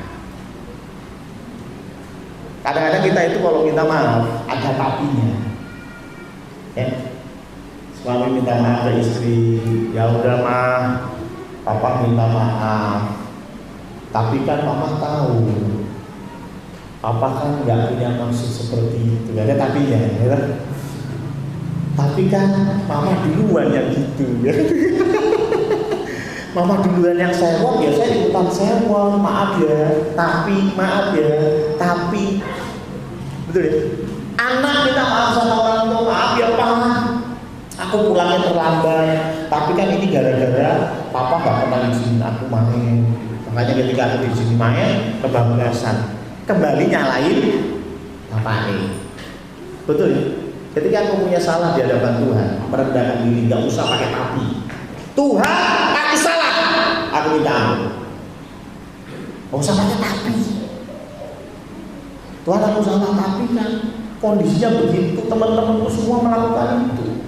Kadang-kadang kita itu kalau minta maaf ada tapinya. Ya. Suami minta maaf ke istri, ya udah mah, papa minta maaf. Tapi kan mama tahu, papa kan nggak punya maksud seperti itu. Ada tapinya, ya. Tapi kan mama duluan yang gitu, ya. Mama duluan yang sewot, ya saya ikutan sewot, maaf ya, tapi maaf ya, tapi betul ya. Anak minta maaf sama orang tua, maaf ya pak, aku pulangnya terlambat, tapi kan ini gara-gara papa gak pernah izinin aku main, makanya ketika aku izinin main kebablasan, kembali nyalain bapaknya. Betul ya. Ketika aku punya salah di hadapan Tuhan, merendahkan diri, gak usah pakai tapi. Tuhan, aku salah, aku minta ampun. Gak usah pakai tapi. Tuhan, aku salah, tapi kan kondisinya begitu, teman-temanku semua melakukan itu.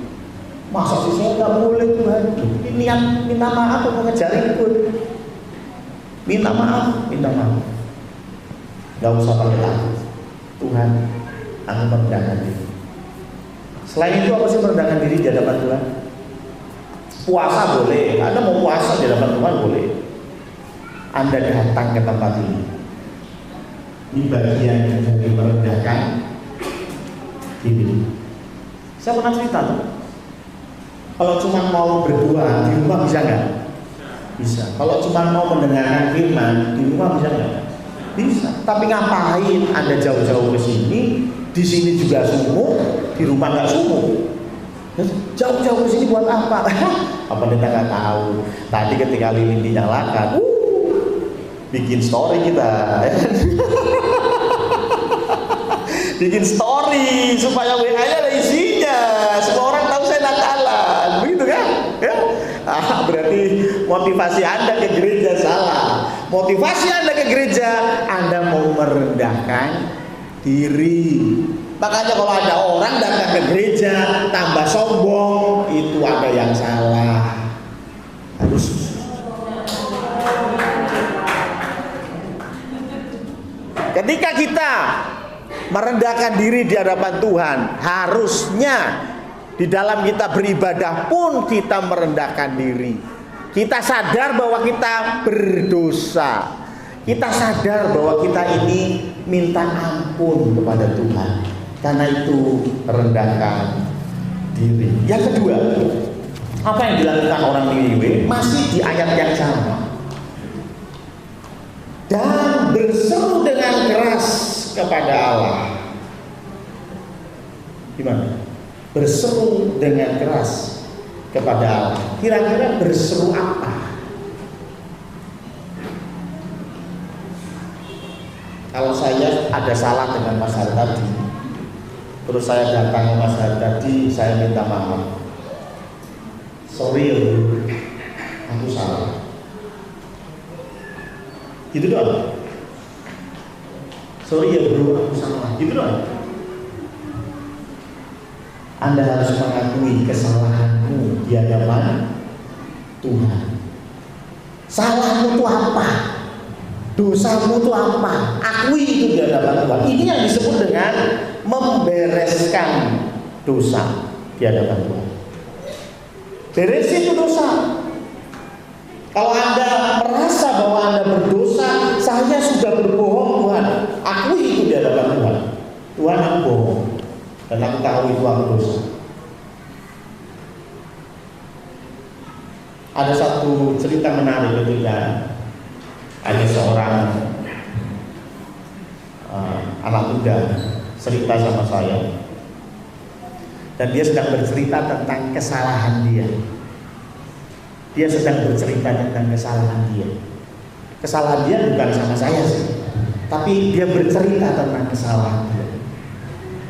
Masa sih saya nggak boleh Tuhan? Ini yang minta maaf, aku ngejarin pun. Minta maaf, minta maaf. Gak usah pakai tapi. Tuhan, aku merendahkan diri. Selain itu apa sih merendahkan diri di hadapan Tuhan? Puasa boleh, Anda mau puasa di hadapan Tuhan boleh. Anda datang ke tempat ini. Ini bagian dari merendahkan diri. Saya pernah cerita tuh. Kalau cuma mau berdua di rumah bisa nggak? Bisa. Kalau cuma mau mendengarkan firman di rumah bisa nggak? Bisa. Tapi ngapain Anda jauh-jauh ke sini? Di sini juga sumuh, di rumah nggak sumuh. Jauh-jauh ke sini buat apa? Apa kita nggak tahu? Tadi ketika lilin dinyalakan, bikin story kita, bikin story supaya WA-nya ada isinya, semua orang tahu saya Natalan, begitu kan? Ya? Berarti motivasi Anda ke gereja salah. Motivasi Anda ke gereja, Anda mau merendahkan diri. Makanya kalau ada orang datang ke gereja tambah sombong, itu ada yang salah. Harus ketika kita merendahkan diri di hadapan Tuhan, harusnya di dalam kita beribadah pun kita merendahkan diri. Kita sadar bahwa kita berdosa. Kita sadar bahwa kita ini minta ampun kepada Tuhan. Karena itu merendahkan diri. Yang kedua, apa yang dilakukan orang Niniwe masih di ayat yang sama. Dan berseru dengan keras kepada Allah. Gimana? Berseru dengan keras kepada Allah. Kira-kira berseru apa? Kalau saya ada salah dengan Mas Har tadi, terus saya datang ke Mas Har tadi, saya minta maaf. Sorry, aku salah. Gitu doang. Sorry ya bro, aku salah. Gitu doang. Anda harus mengakui kesalahanmu di hadapan Tuhan. Salahmu itu apa? Dosamu itu apa? Akui itu di hadapan Tuhan. Ini yang disebut dengan membereskan dosa di hadapan Tuhan. Beresin itu dosa. Kalau Anda merasa bahwa Anda berdosa, saya sudah berbohong Tuhan, akui itu di hadapan Tuhan. Tuhan, aku bohong dan aku tahu itu aku dosa. Ada satu cerita menarik ketika ada seorang anak muda cerita sama saya, dan dia sedang bercerita tentang kesalahan dia. Dia sedang bercerita tentang kesalahan dia. Kesalahan dia bukan sama saya sih, tapi dia bercerita tentang kesalahan dia.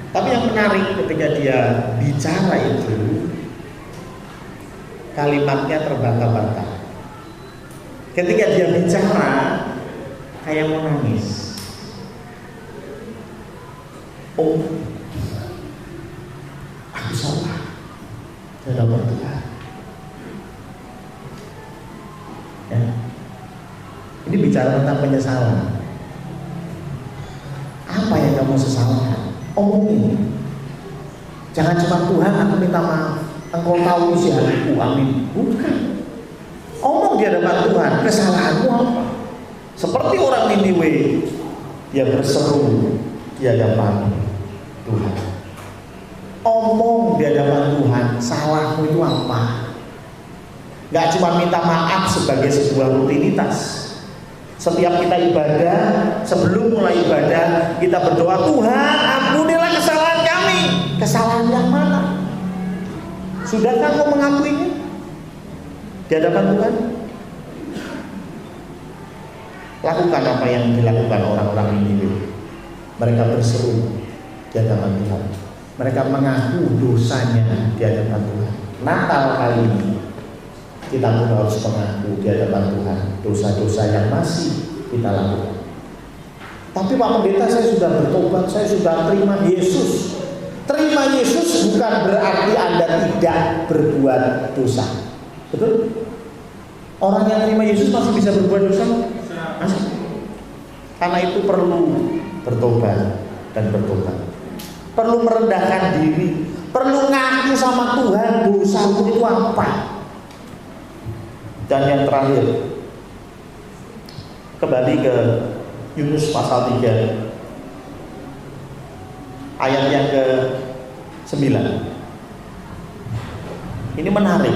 Tapi yang menarik ketika dia bicara itu, kalimatnya terbantah-bantah. Ketika dia bicara, kayak mau nangis. Oh, aku salah dalam Tuhan. Ya. Ini bicara tentang penyesalan. Apa yang kamu sesalkan? Omongin. Jangan cuma Tuhan, aku minta maaf. Engkau tahu isi hatiku, amin. Bukan. Omong di hadapan Tuhan, kesalahanmu apa? Seperti orang Niniwe, dia berseru di hadapan Tuhan. Omong di hadapan Tuhan, salahmu itu apa? Gak cuma minta maaf sebagai sebuah rutinitas. Setiap kita ibadah, sebelum mulai ibadah, kita berdoa, Tuhan ampunilah kesalahan kami. Kesalahan yang mana? Sudahkah kau mengakuinya di hadapan Tuhan? Lakukan apa yang dilakukan orang-orang ini. Mereka berseru di hadapan Tuhan. Mereka mengaku dosanya di hadapan Tuhan. Natal kali ini kita pun harus mengaku di hadapan Tuhan dosa-dosa yang masih kita lakukan. Tapi Pak Pendeta, saya sudah bertobat, saya sudah terima Yesus. Terima Yesus bukan berarti Anda tidak berbuat dosa. Betul? Orang yang terima Yesus masih bisa berbuat dosa? Masih. Karena itu perlu bertobat dan bertobat. Perlu merendahkan diri, perlu ngaku sama Tuhan dosaku itu apa. Dan yang terakhir, kembali ke Yunus pasal 3 ayat yang ke-9. Ini menarik.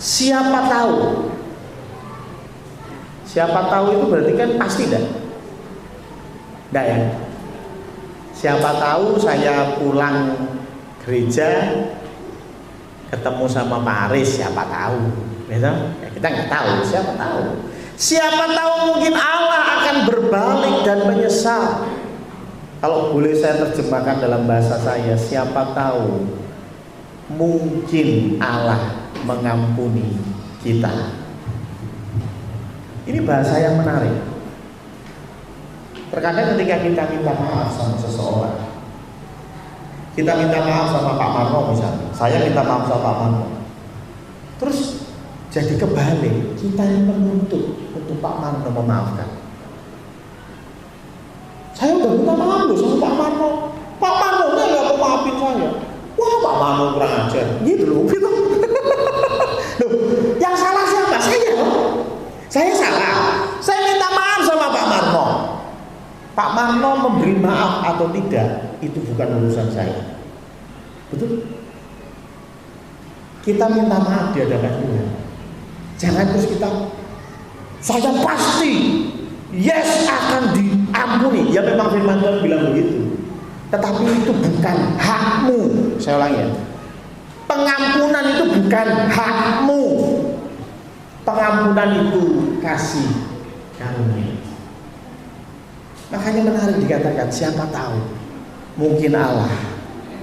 Siapa tahu? Siapa tahu itu berarti kan pasti dah. Enggak ya? Siapa tahu saya pulang gereja ketemu sama Pak Aris, siapa tahu, gitu? Ya, kita nggak tahu, siapa tahu. Siapa tahu mungkin Allah akan berbalik dan menyesal. Kalau boleh saya terjemahkan dalam bahasa saya, siapa tahu mungkin Allah mengampuni kita. Ini bahasa yang menarik. Terkadang ketika kita minta maaf sama seseorang, kita minta maaf sama Pak Marno misalnya, saya minta maaf sama Pak Marno, terus jadi kebalik, kita yang menuntut untuk Pak Marno memaafkan. Saya udah minta maaf loh sama Pak Marno, Pak Marno nya nggak mau maafin saya. Wah, Pak Marno kurang ajar, gitu loh, gitu. Loh, yang salah siapa? Saya loh. Saya salah. Saya minta maaf sama Pak Marno. Pak Marno memberi maaf atau tidak, itu bukan urusan saya. Betul? Kita minta maaf di hadapan Tuhan. Jangan terus saya pasti yes akan diampuni. Ya memang firman Tuhan bilang begitu. Tetapi itu bukan hakmu. Saya ulangi ya. Pengampunan itu bukan hakmu. Pengampunan itu kasih karunia. Makanya menarik dikatakan, siapa tahu mungkin Allah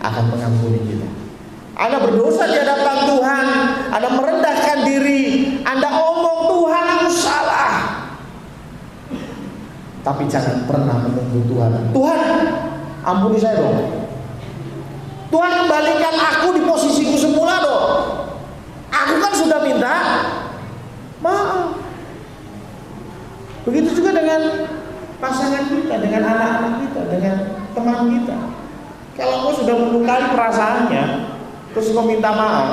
akan mengampuni kita. Anda berdosa di hadapan Tuhan, Anda merendahkan diri, Anda omong Tuhan aku salah. Tapi jangan pernah menunggu Tuhan. Tuhan, ampuni saya dong. Tuhan, kembalikan aku di posisiku semula dong. Aku kan sudah minta maaf. Begitu juga dengan pasangan kita, dengan anak-anak kita, dengan teman kita. Kalau kau sudah melukai perasaannya, terus kau minta maaf,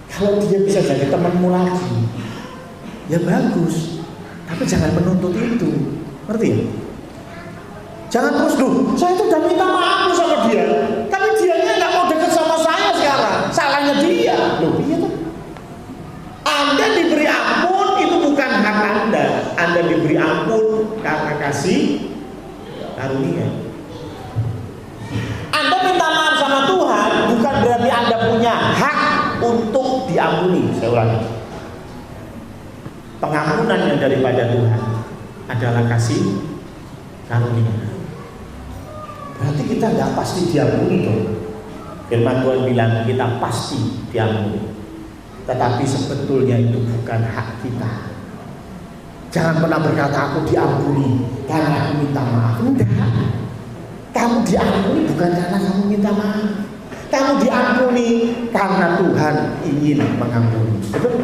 kalau dia bisa jadi temanmu lagi, ya bagus. Tapi jangan menuntut itu, ngerti ya? Jangan terus saya tuh udah minta maaf sama dia, tapi dianya nggak mau deket sama saya sekarang. Salahnya dia, iya tuh. Anda diberi ampun itu bukan hak Anda. Anda diberi ampun karena kasih karunia. Anda minta maaf sama Tuhan bukan berarti Anda punya hak untuk diampuni. Saya ulangi. Pengampunan yang daripada Tuhan adalah kasih karunia. Berarti kita nggak pasti diampuni dong. Firman Tuhan bilang kita pasti diampuni. Tetapi sebetulnya itu bukan hak kita. Jangan pernah berkata aku diampuni karena aku minta maaf. Enggak. Kamu diampuni bukan karena kamu minta maaf. Kamu diampuni karena Tuhan ingin mengampuni. Betul?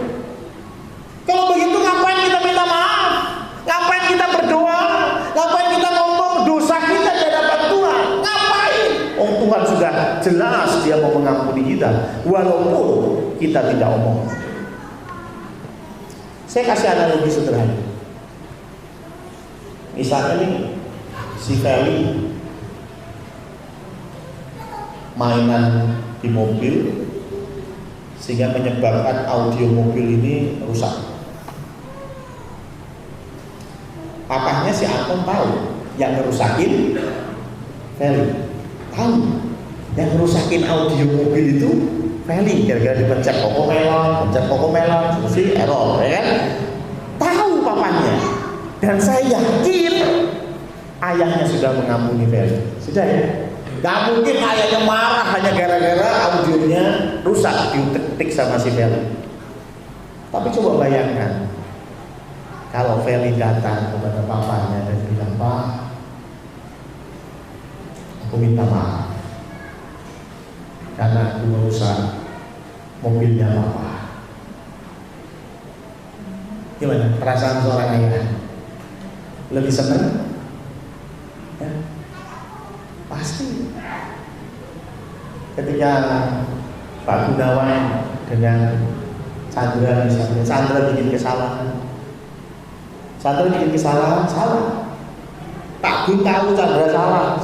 Kalau begitu ngapain kita minta maaf? Ngapain kita berdoa? Ngapain kita ngomong dosa kita di hadapan Tuhan? Ngapain? Oh, Tuhan sudah jelas dia mau mengampuni kita walaupun kita tidak omong. Saya kasih analogi sederhana. Misalnya nih, si Feli mainan di mobil sehingga menyebabkan audio mobil ini rusak. Papahnya si Anton tahu yang ngerusakin Feli, tahu yang ngerusakin audio mobil itu Feli, gara-gara dipencet kokomelon, terus error, ya kan? Tahu papanya, dan saya yakin ayahnya sudah mengampuni Feli. Sudah ya? Gak mungkin ayahnya marah hanya gara-gara audionya rusak diutik-utik sama si Feli. Tapi coba bayangkan, kalau Feli datang kepada papanya dan bilang, Pak, aku minta maaf karena aku merusak mobilnya Papa. Gimana perasaan seorang ayah? Lebih senang? Ya, pasti. Ketika Pak Gunawan dengan Chandra misalnya, Chandra bikin kesalahan, salah. Pak Gun tahu Chandra salah.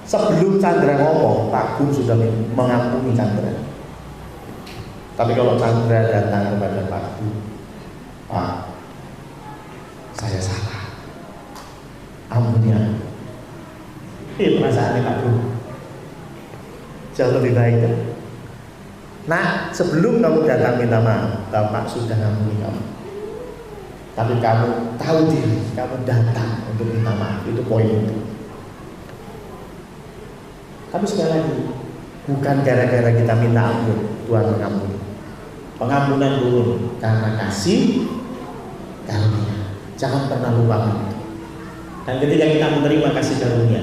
Sebelum Chandra ngomong, Pak Gun sudah mengampuni Chandra. Tapi kalau Chandra datang kepada Pak Gun, Pak, saya salah, ampuni aku. Perasaannya Pak Gun jauh lebih baik kan? Nah, sebelum kamu datang minta maaf, Bapak sudah ngampuni kamu. Tapi kamu tahu diri, kamu datang untuk minta maaf, itu poin itu. Tapi sekali lagi, Bukan gara-gara kita minta ampun, Tuhan mengampuni. Pengampunan turun karena kasih karunia. Jangan pernah lupakan itu. Dan ketika kita menerima kasih karunia,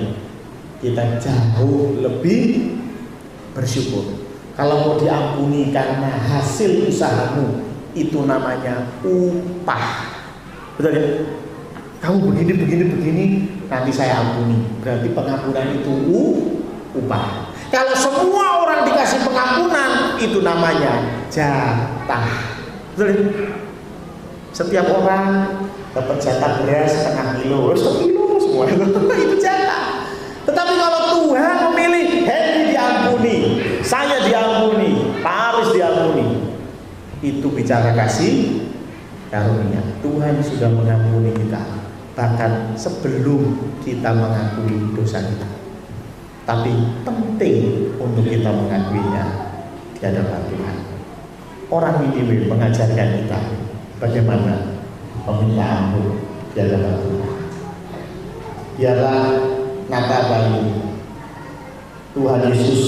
kita jauh lebih bersyukur. Kalau mau diampuni karena hasil usahamu, itu namanya upah. Betul ya? Kamu begini, nanti saya ampuni. Berarti pengampunan itu upah. Kalau semua orang dikasih pengampunan, itu namanya jatah. Betul ya? Setiap orang dapat jatah beras setengah kilo semua itu jatah. Tetapi kalau Tuhan memilih Henry diampuni, saya diampuni, Pak Aris diampuni, itu bicara kasih karunia. Tuhan sudah mengampuni kita bahkan sebelum kita mengakui dosa kita. Tapi penting untuk kita mengakuinya di hadapan Tuhan. Orang Niniwe mengajarkan kita bagaimana meminta ampun di hadapan Tuhan. Biarlah Natal kali ini Tuhan Yesus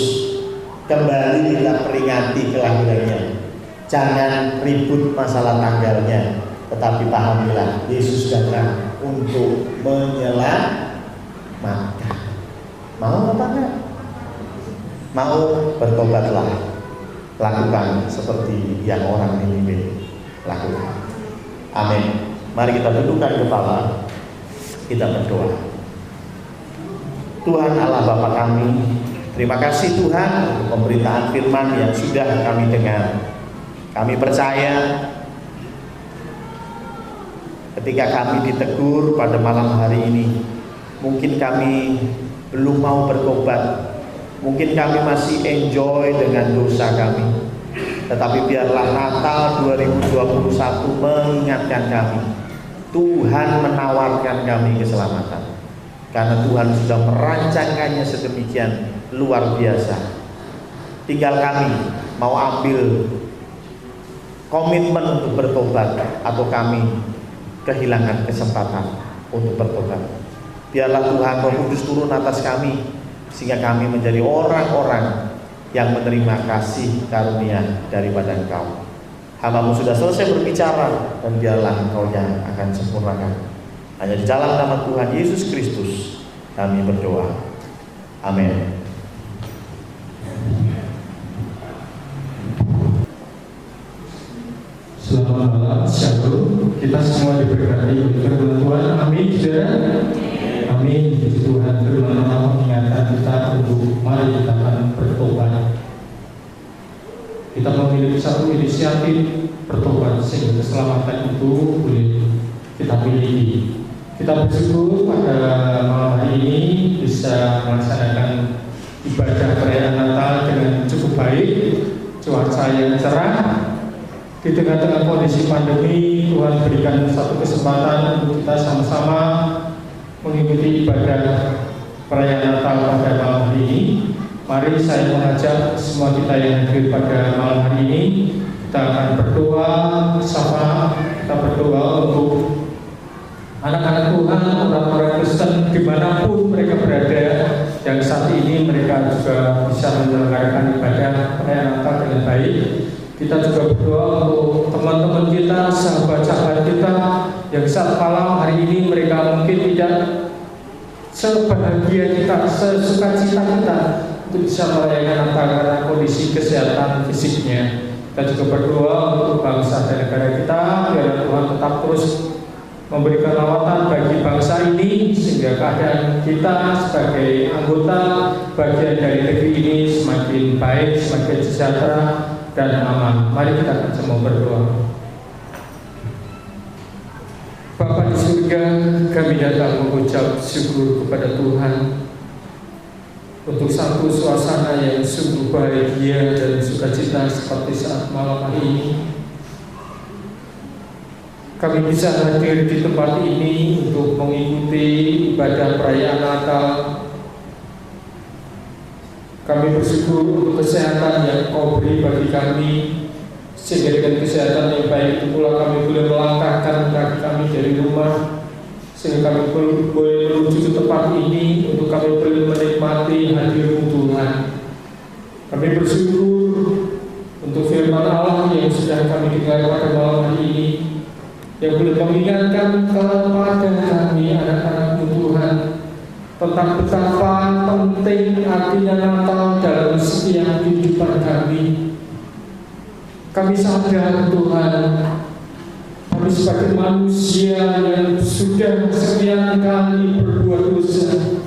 kembali kita peringati kelahirannya. Jangan ribut masalah tanggalnya, tetapi pahamilah Yesus datang untuk menyelamatkan. Mau apa enggak? Mau, bertobatlah. Lakukan seperti yang orang Niniwe lakukan. Amin. Mari kita tundukkan kepala, kita berdoa. Tuhan Allah Bapa kami, terima kasih Tuhan untuk pemberitaan firman yang sudah kami dengar. Kami percaya ketika kami ditegur pada malam hari ini, mungkin kami belum mau bertobat, mungkin kami masih enjoy dengan dosa kami. Tetapi biarlah Natal 2021 mengingatkan kami, Tuhan menawarkan kami keselamatan. Karena Tuhan sudah merancangkannya sedemikian luar biasa. Tinggal kami mau ambil komitmen untuk bertobat atau kami kehilangan kesempatan untuk bertobat. Biarlah Tuhan Roh Kudus turun atas kami sehingga kami menjadi orang-orang yang menerima kasih karunia daripada Engkau. Hamba-Mu sudah selesai berbicara, dan biarlah Engkau yang akan sempurnakan. Hanya di dalam nama Tuhan Yesus Kristus kami berdoa. Amin. Selamat malam, Shalom. Kita semua diberkati oleh firman Tuhan. Amin, saudara. Amin. Tuhan firman mengingatkan kita untuk mari kita akan bertobat. Kita memiliki satu inisiatif bertobat sehingga keselamatan itu boleh kita miliki. Kita bersyukur pada malam hari ini bisa melaksanakan ibadah perayaan Natal dengan cukup baik, cuaca yang cerah. Di tengah-tengah kondisi pandemi, Tuhan berikan satu kesempatan untuk kita sama-sama mengikuti ibadah perayaan Natal pada malam hari ini. Mari saya mengajak semua kita yang hadir pada malam hari ini, kita akan berdoa bersama. Kita berdoa untuk anak-anak Tuhan, orang-orang Kristen dimanapun mereka berada, yang saat ini mereka juga bisa menyelenggarakan ibadah perayaan Natal dengan baik. Kita juga berdoa untuk teman-teman kita, sahabat-sahabat kita yang saat malam hari ini mereka mungkin tidak sebahagia kita, sesukacita kita untuk bisa merayakan Natal karena kondisi kesehatan fisiknya. Kita juga berdoa untuk bangsa dan negara kita, biar Tuhan tetap terus memberikan lawatan bagi bangsa ini sehingga keadaan kita sebagai anggota bagian dari negeri ini semakin baik, semakin sejahtera dan aman. Mari kita akan semua berdoa. Bapa di surga, kami datang mengucap syukur kepada Tuhan untuk satu suasana yang sungguh bahagia dan sukacita seperti saat malam hari ini. Kami bisa hadir di tempat ini untuk mengikuti ibadah perayaan Natal. Kami bersyukur untuk kesehatan yang Kau beri bagi kami, sehingga dengan kesehatan yang baik itu pula kami boleh melangkahkan kaki kami dari rumah, sehingga kami boleh menuju ke tempat ini untuk kami boleh menikmati hadir-Mu Tuhan. Kami bersyukur untuk firman Allah yang sudah kami dengar pada malam hari ini, yang boleh mengingatkan kepada kami anak-anak Tuhan tentang betapa penting artinya Natal dalam setiap kehidupan kami. Kami sadar Tuhan, kami sebagai manusia yang sudah sekian kali berbuat dosa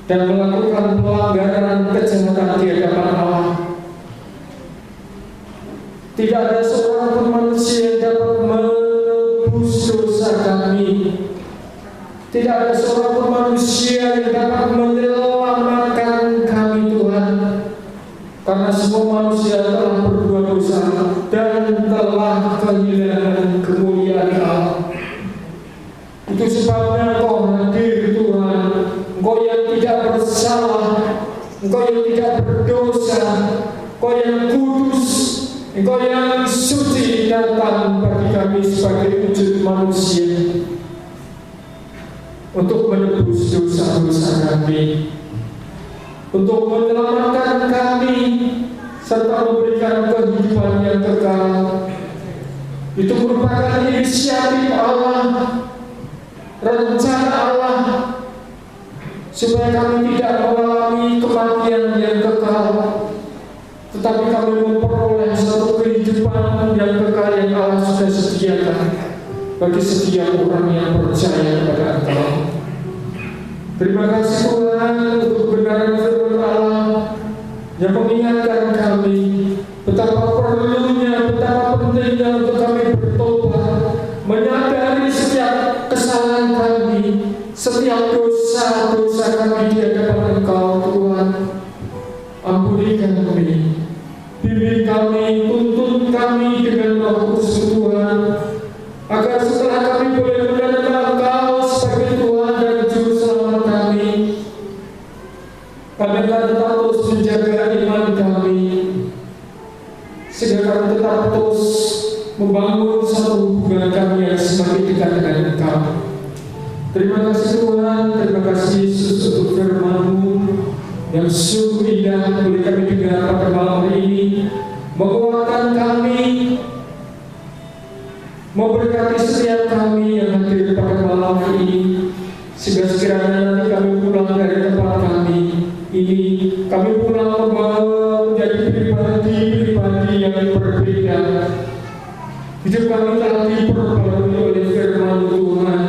dan melakukan pelanggaran kejahatan di hadapan Allah. Tidak ada seorang pun manusia yang dapat menebus dosa kami. Tidak ada seorang pun manusia yang dapat menyelamatkan kami Tuhan. Karena semua manusia telah berbuat dosa dan telah kehilangan kemuliaan Allah. Itu sebabnya Engkau hadir Tuhan, Engkau yang tidak bersalah, Engkau yang tidak berdosa, Engkau yang kudus, Engkau yang suci datang bagi kami sebagai wujud manusia untuk menebus dosa-dosa kami, untuk menyelamatkan kami serta memberikan kehidupan yang kekal. Itu merupakan inisiatif Allah, rencana Allah, supaya kami tidak mengalami kematian yang kekal, tetapi kami memperoleh satu kehidupan yang kekal yang Allah sudah sediakan bagi setiap orang yang percaya kepada Engkau. Terima kasih Tuhan untuk kebenaran firman Allah yang mengingatkan kami betapa perlunya, betapa pentingnya untuk kami bertobat, menyadari setiap kesalahan kami, setiap dosa-dosa kami di hadapan Engkau Tuhan. Ampuni kami, bimbing kami, tuntun kami dengan Roh Kudus Tuhan, agar setelah kami boleh menerima Engkau sebagai Tuhan dan Juru Selamat kami akan tetap terus menjaga iman kami, sehingga kami tetap terus membangun satu hubungan kami yang semakin dekat dengan Engkau. Terima kasih Tuhan, terima kasih Yesus untuk firman-Mu yang sungguh indah boleh kami dengar pada malam hari ini, menguatkan kami, memberkati setiap kami yang hadir pada malam hari ini, sehingga sekiranya nanti kami pulang dari tempat kami ini, kami pulang menjadi pribadi-pribadi yang berbeda. Hidup kami telah diperbarui oleh firman Tuhan.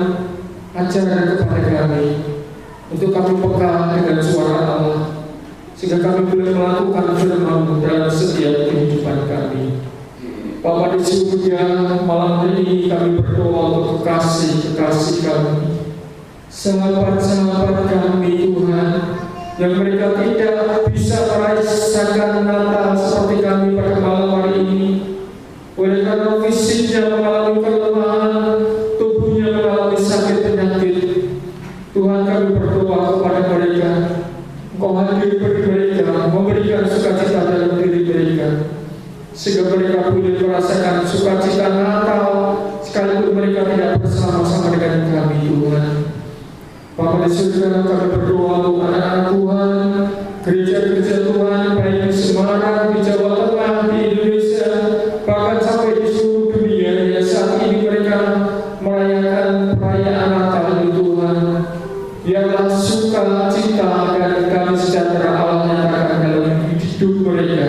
Ajarkan kepada kami untuk kami peka dengan suara Allah, sehingga kami boleh melakukan firman-Mu dalam setiap kehidupan kami. Bapa di surga, malam hari ini kami berdoa untuk kekasih-kekasih kami, sahabat-sahabat kami Tuhan, yang mereka tidak bisa merayakan Natal seperti kami pada malam hari ini, oleh karena fisiknya mengalami kelemahan, tubuhnya mengalami sakit penyakit. Tuhan, kami berdoa kepada mereka, Engkau hadir bagi mereka, memberikan sukacita dalam diri mereka, sehingga mereka boleh merasakan sukacita Natal sekalipun mereka tidak bersama-sama dengan kami Tuhan. Bapa di surga, kami berdoa untuk anak-anak Tuhan, gereja-gereja Tuhan, baik di Semarang, di Jawa Tengah, di Indonesia, bahkan sampai di seluruh dunia yang saat ini mereka merayakan perayaan Natal ini Tuhan. Biarlah sukacita dan damai sejahtera Allah nyatakan dalam hidup mereka,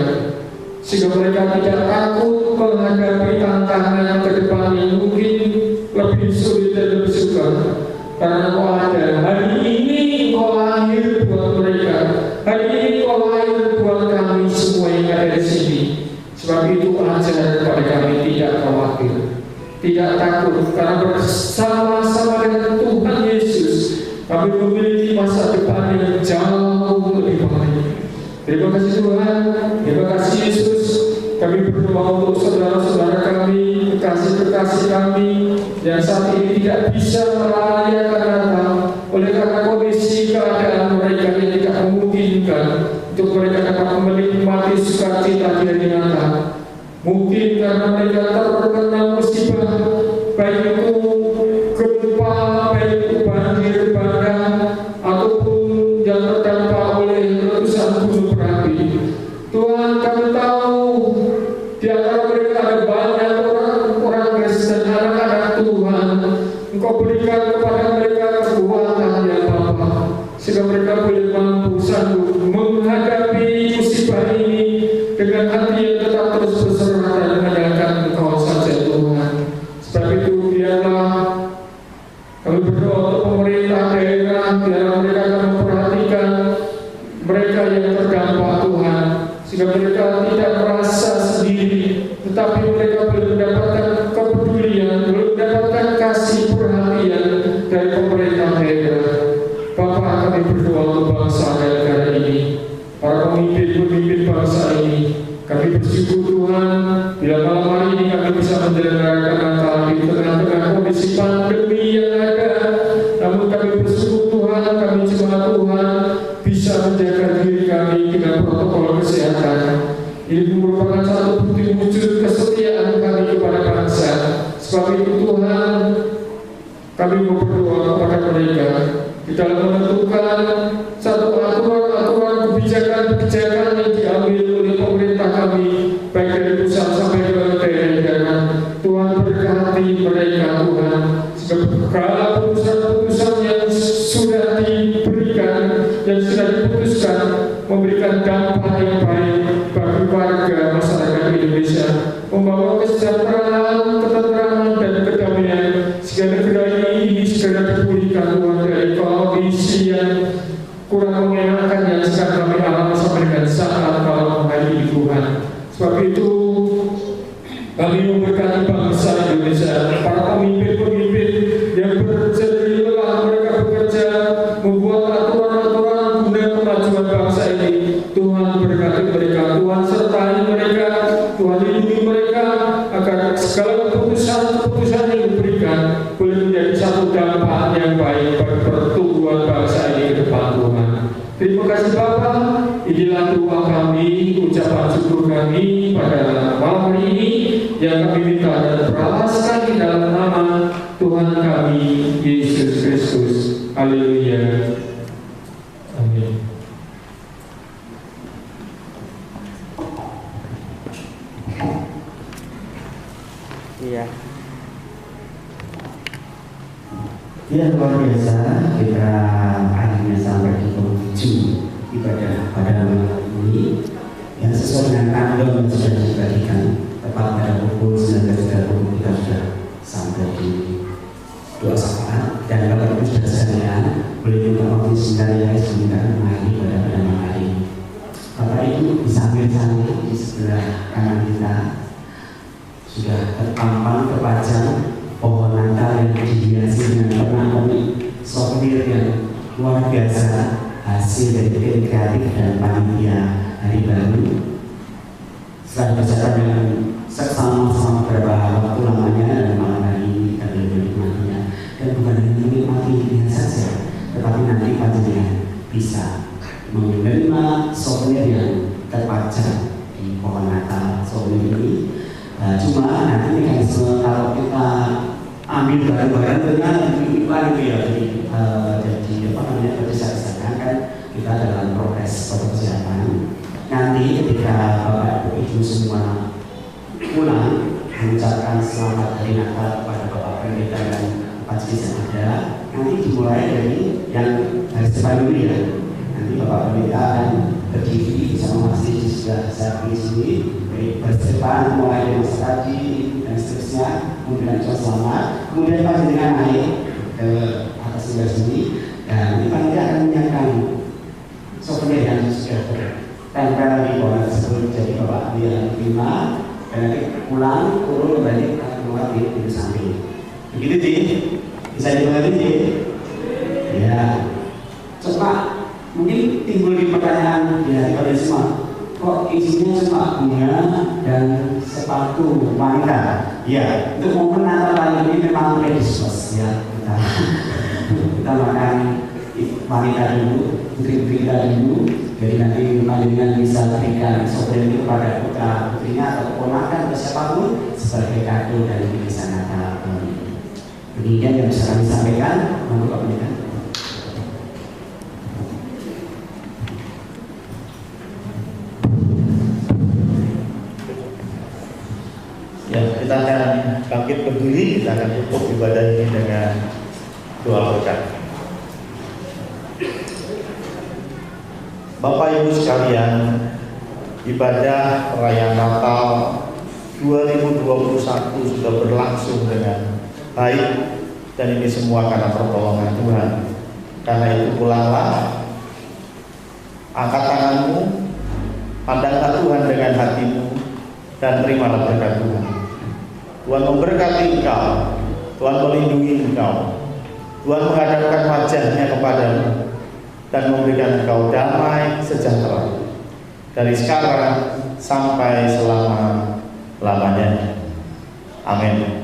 sehingga mereka tidak takut menghadapi tantangan ke depan yang mungkin lebih sulit dan lebih sukar. Karena Engkau ada. Hari ini Engkau lahir buat mereka. Hari ini Engkau lahir buat kami semua yang ada di sini. Sebab itu ajar kepada kami tidak khawatir, tidak takut, karena bersama-sama dengan Tuhan Yesus kami memiliki masa depan yang jauh lebih baik. Terima kasih Tuhan, terima kasih Yesus. Kami berdoa untuk saudara-saudara kami, kekasih-kekasih kami yang saat ini tidak bisa merayakan Natal oleh karena kondisi keadaan mereka yang tidak memungkinkan untuk mereka dapat menikmati sukacita di hari Natal. Mungkin karena mereka terkena musibah, baik itu gempa, baik itu banjir bandang, ataupun yang terdampak oleh letusan gunung berapi. Tuhan, antara mereka ada banyak orang-orang Kristen, anak-anak Tuhan. Engkau berikan kepada mereka kekuatan ya Bapa, sehingga mereka boleh mampu sanggup menghadapi musibah ini dengan hati yang tetap terus berserah dan mengandalkan Engkau saja Tuhan. Sebab itu biarlah kami berdoa untuk pemerintah daerah, biarlah mereka akan memperhatikan mereka yang terdampak Tuhan, sehingga mereka tidak merasa sendiri, tetapi mereka boleh mendapatkan kepedulian, boleh mendapatkan kasih perhatian dari pemerintah daerah. Bapak, kami berdoa untuk bangsa dan negara ini, para pemimpin bangsa ini. Kami bersyukur Tuhan, bila malam hari ini kami bisa menyelenggarakan Natal di tengah-tengah kondisi pandemi yang ada. Namun kami bersyukur Tuhan, kami jemaat Tuhan bisa menjaga diri kami dengan protokol kesehatan. Ini merupakan satu bukti wujud kesetiaan kami kepada bangsa. Sebab itu Tuhan, kami berdoa kepada mereka di dalam menentukan satu aturan-aturan kebijakan-kebijakan yang diambil oleh pemerintah kami, baik dari pusat sampai ke daerah. Tuhan berkati mereka Tuhan, segala putusan-putusan yang sudah diberikan, yang sudah diputuskan, memberikan dampak yang baik bagi warga masyarakat Indonesia, membawa kesejahteraan, ketenteraman dan kedamaian, sehingga negara ini segera dipulihkan Tuhan dari kondisi yang kurang mengenakan yang sekarang kami alami sampai dengan saat malam hari ini Tuhan. Sebab itu kami memberkati bangsa Indonesia, para pemimpin-pemimpin yang berjadi lelah mereka bekerja membuat aturan-aturan guna kemajuan bangsa ini. Tuhan berkati mereka, Tuhan sertai mereka, Tuhan lindungi mereka agar segala keputusan yang diberikan boleh menjadi satu dampak yang baik bagi pertumbuhan bangsa ini ke depan Tuhan. Terima kasih Bapa, inilah doa kami, ucapan syukur kami pada malam hari ini yang kami minta dan beralaskan di dalam nama Tuhan kami Yesus Kristus. Haleluya. Amin. Iya. Ya, luar biasa, kita akhirnya sampai di penghujung ibadah pada malam ini yang sesuai dengan tanggal yang sudah dibagikan. Tepat pada pukul 19.30 kita sudah sampai di doa syafaat, dan Bapak Ibu sudah sekalian boleh minta maaf sebentar ya sebentar mengakhiri pada malam hari. Bapak Ibu di samping sana di sebelah kanan kita sudah terpampang terpajang pohon Natal yang dihiasi dengan pernak-pernik souvenir yang luar biasa, hasil dari tim kreatif dan panitia hari baru. Setelah berjalan dengan seksama beberapa waktu lamanya dan malam hari ini kita boleh menikmatinya, dan bukan hanya menikmatinya saja, tetapi nanti panjenengan bisa menerima souvenir yang terpajang di pohon Natal souvenir ini. Cuma nanti mekanisme kalau kita ambil barang-barang dengan iklan itu ya, jadi apa namanya berdasarkan kan kita dalam progres persiapan. Nanti ketika Bapak Ibu semua pulang mengucapkan selamat hari Natal kepada Bapak Pendeta dan Majelis yang ada, nanti dimulai dari yang hari depan dulu ya. Nanti Bapak Pendeta akan berdiri bersama masjid di sebelah saya di sini, berdepan mulai dari tadi dan seterusnya, kemudian selamat, kemudian panjenengan naik ke atas sebelah sini, dan nanti panitia akan menyiapkan souvenir yang sudah tertempel di pohon tersebut. Jadi Bapak dia terima dan nanti pulang turun balik keluar di pintu samping. Begitu sih, bisa dimengerti sih? Ya, coba mungkin timbul di pertanyaan di hati kalian semua, kok isinya cuma bunga dan sepatu wanita? Ya, untuk momen Natal kali ini memang prediskus ya, kita makan wanita dulu, putri-putri kita dulu, jadi nanti panjenengan bisa berikan souvenir itu kepada putra putrinya atau keponakan atau siapapun sebagai kado dari lukisan Natal. Demikian yang bisa kami sampaikan. Mohon Bapak Pendeta. Ya, kita akan bangkit berdiri, kita akan tutup ibadah ini dengan doa berkat. Bapak Ibu sekalian, ibadah perayaan Natal 2021 sudah berlangsung dengan baik, dan ini semua karena pertolongan Tuhan. Karena itu pulanglah, angkat tanganmu, pandanglah Tuhan dengan hatimu, dan terimalah berkat Tuhan. Tuhan memberkati engkau, Tuhan melindungi engkau, Tuhan menghadapkan wajahnya kepadamu dan memberikan engkau damai sejahtera dari sekarang sampai selama-lamanya. Amin.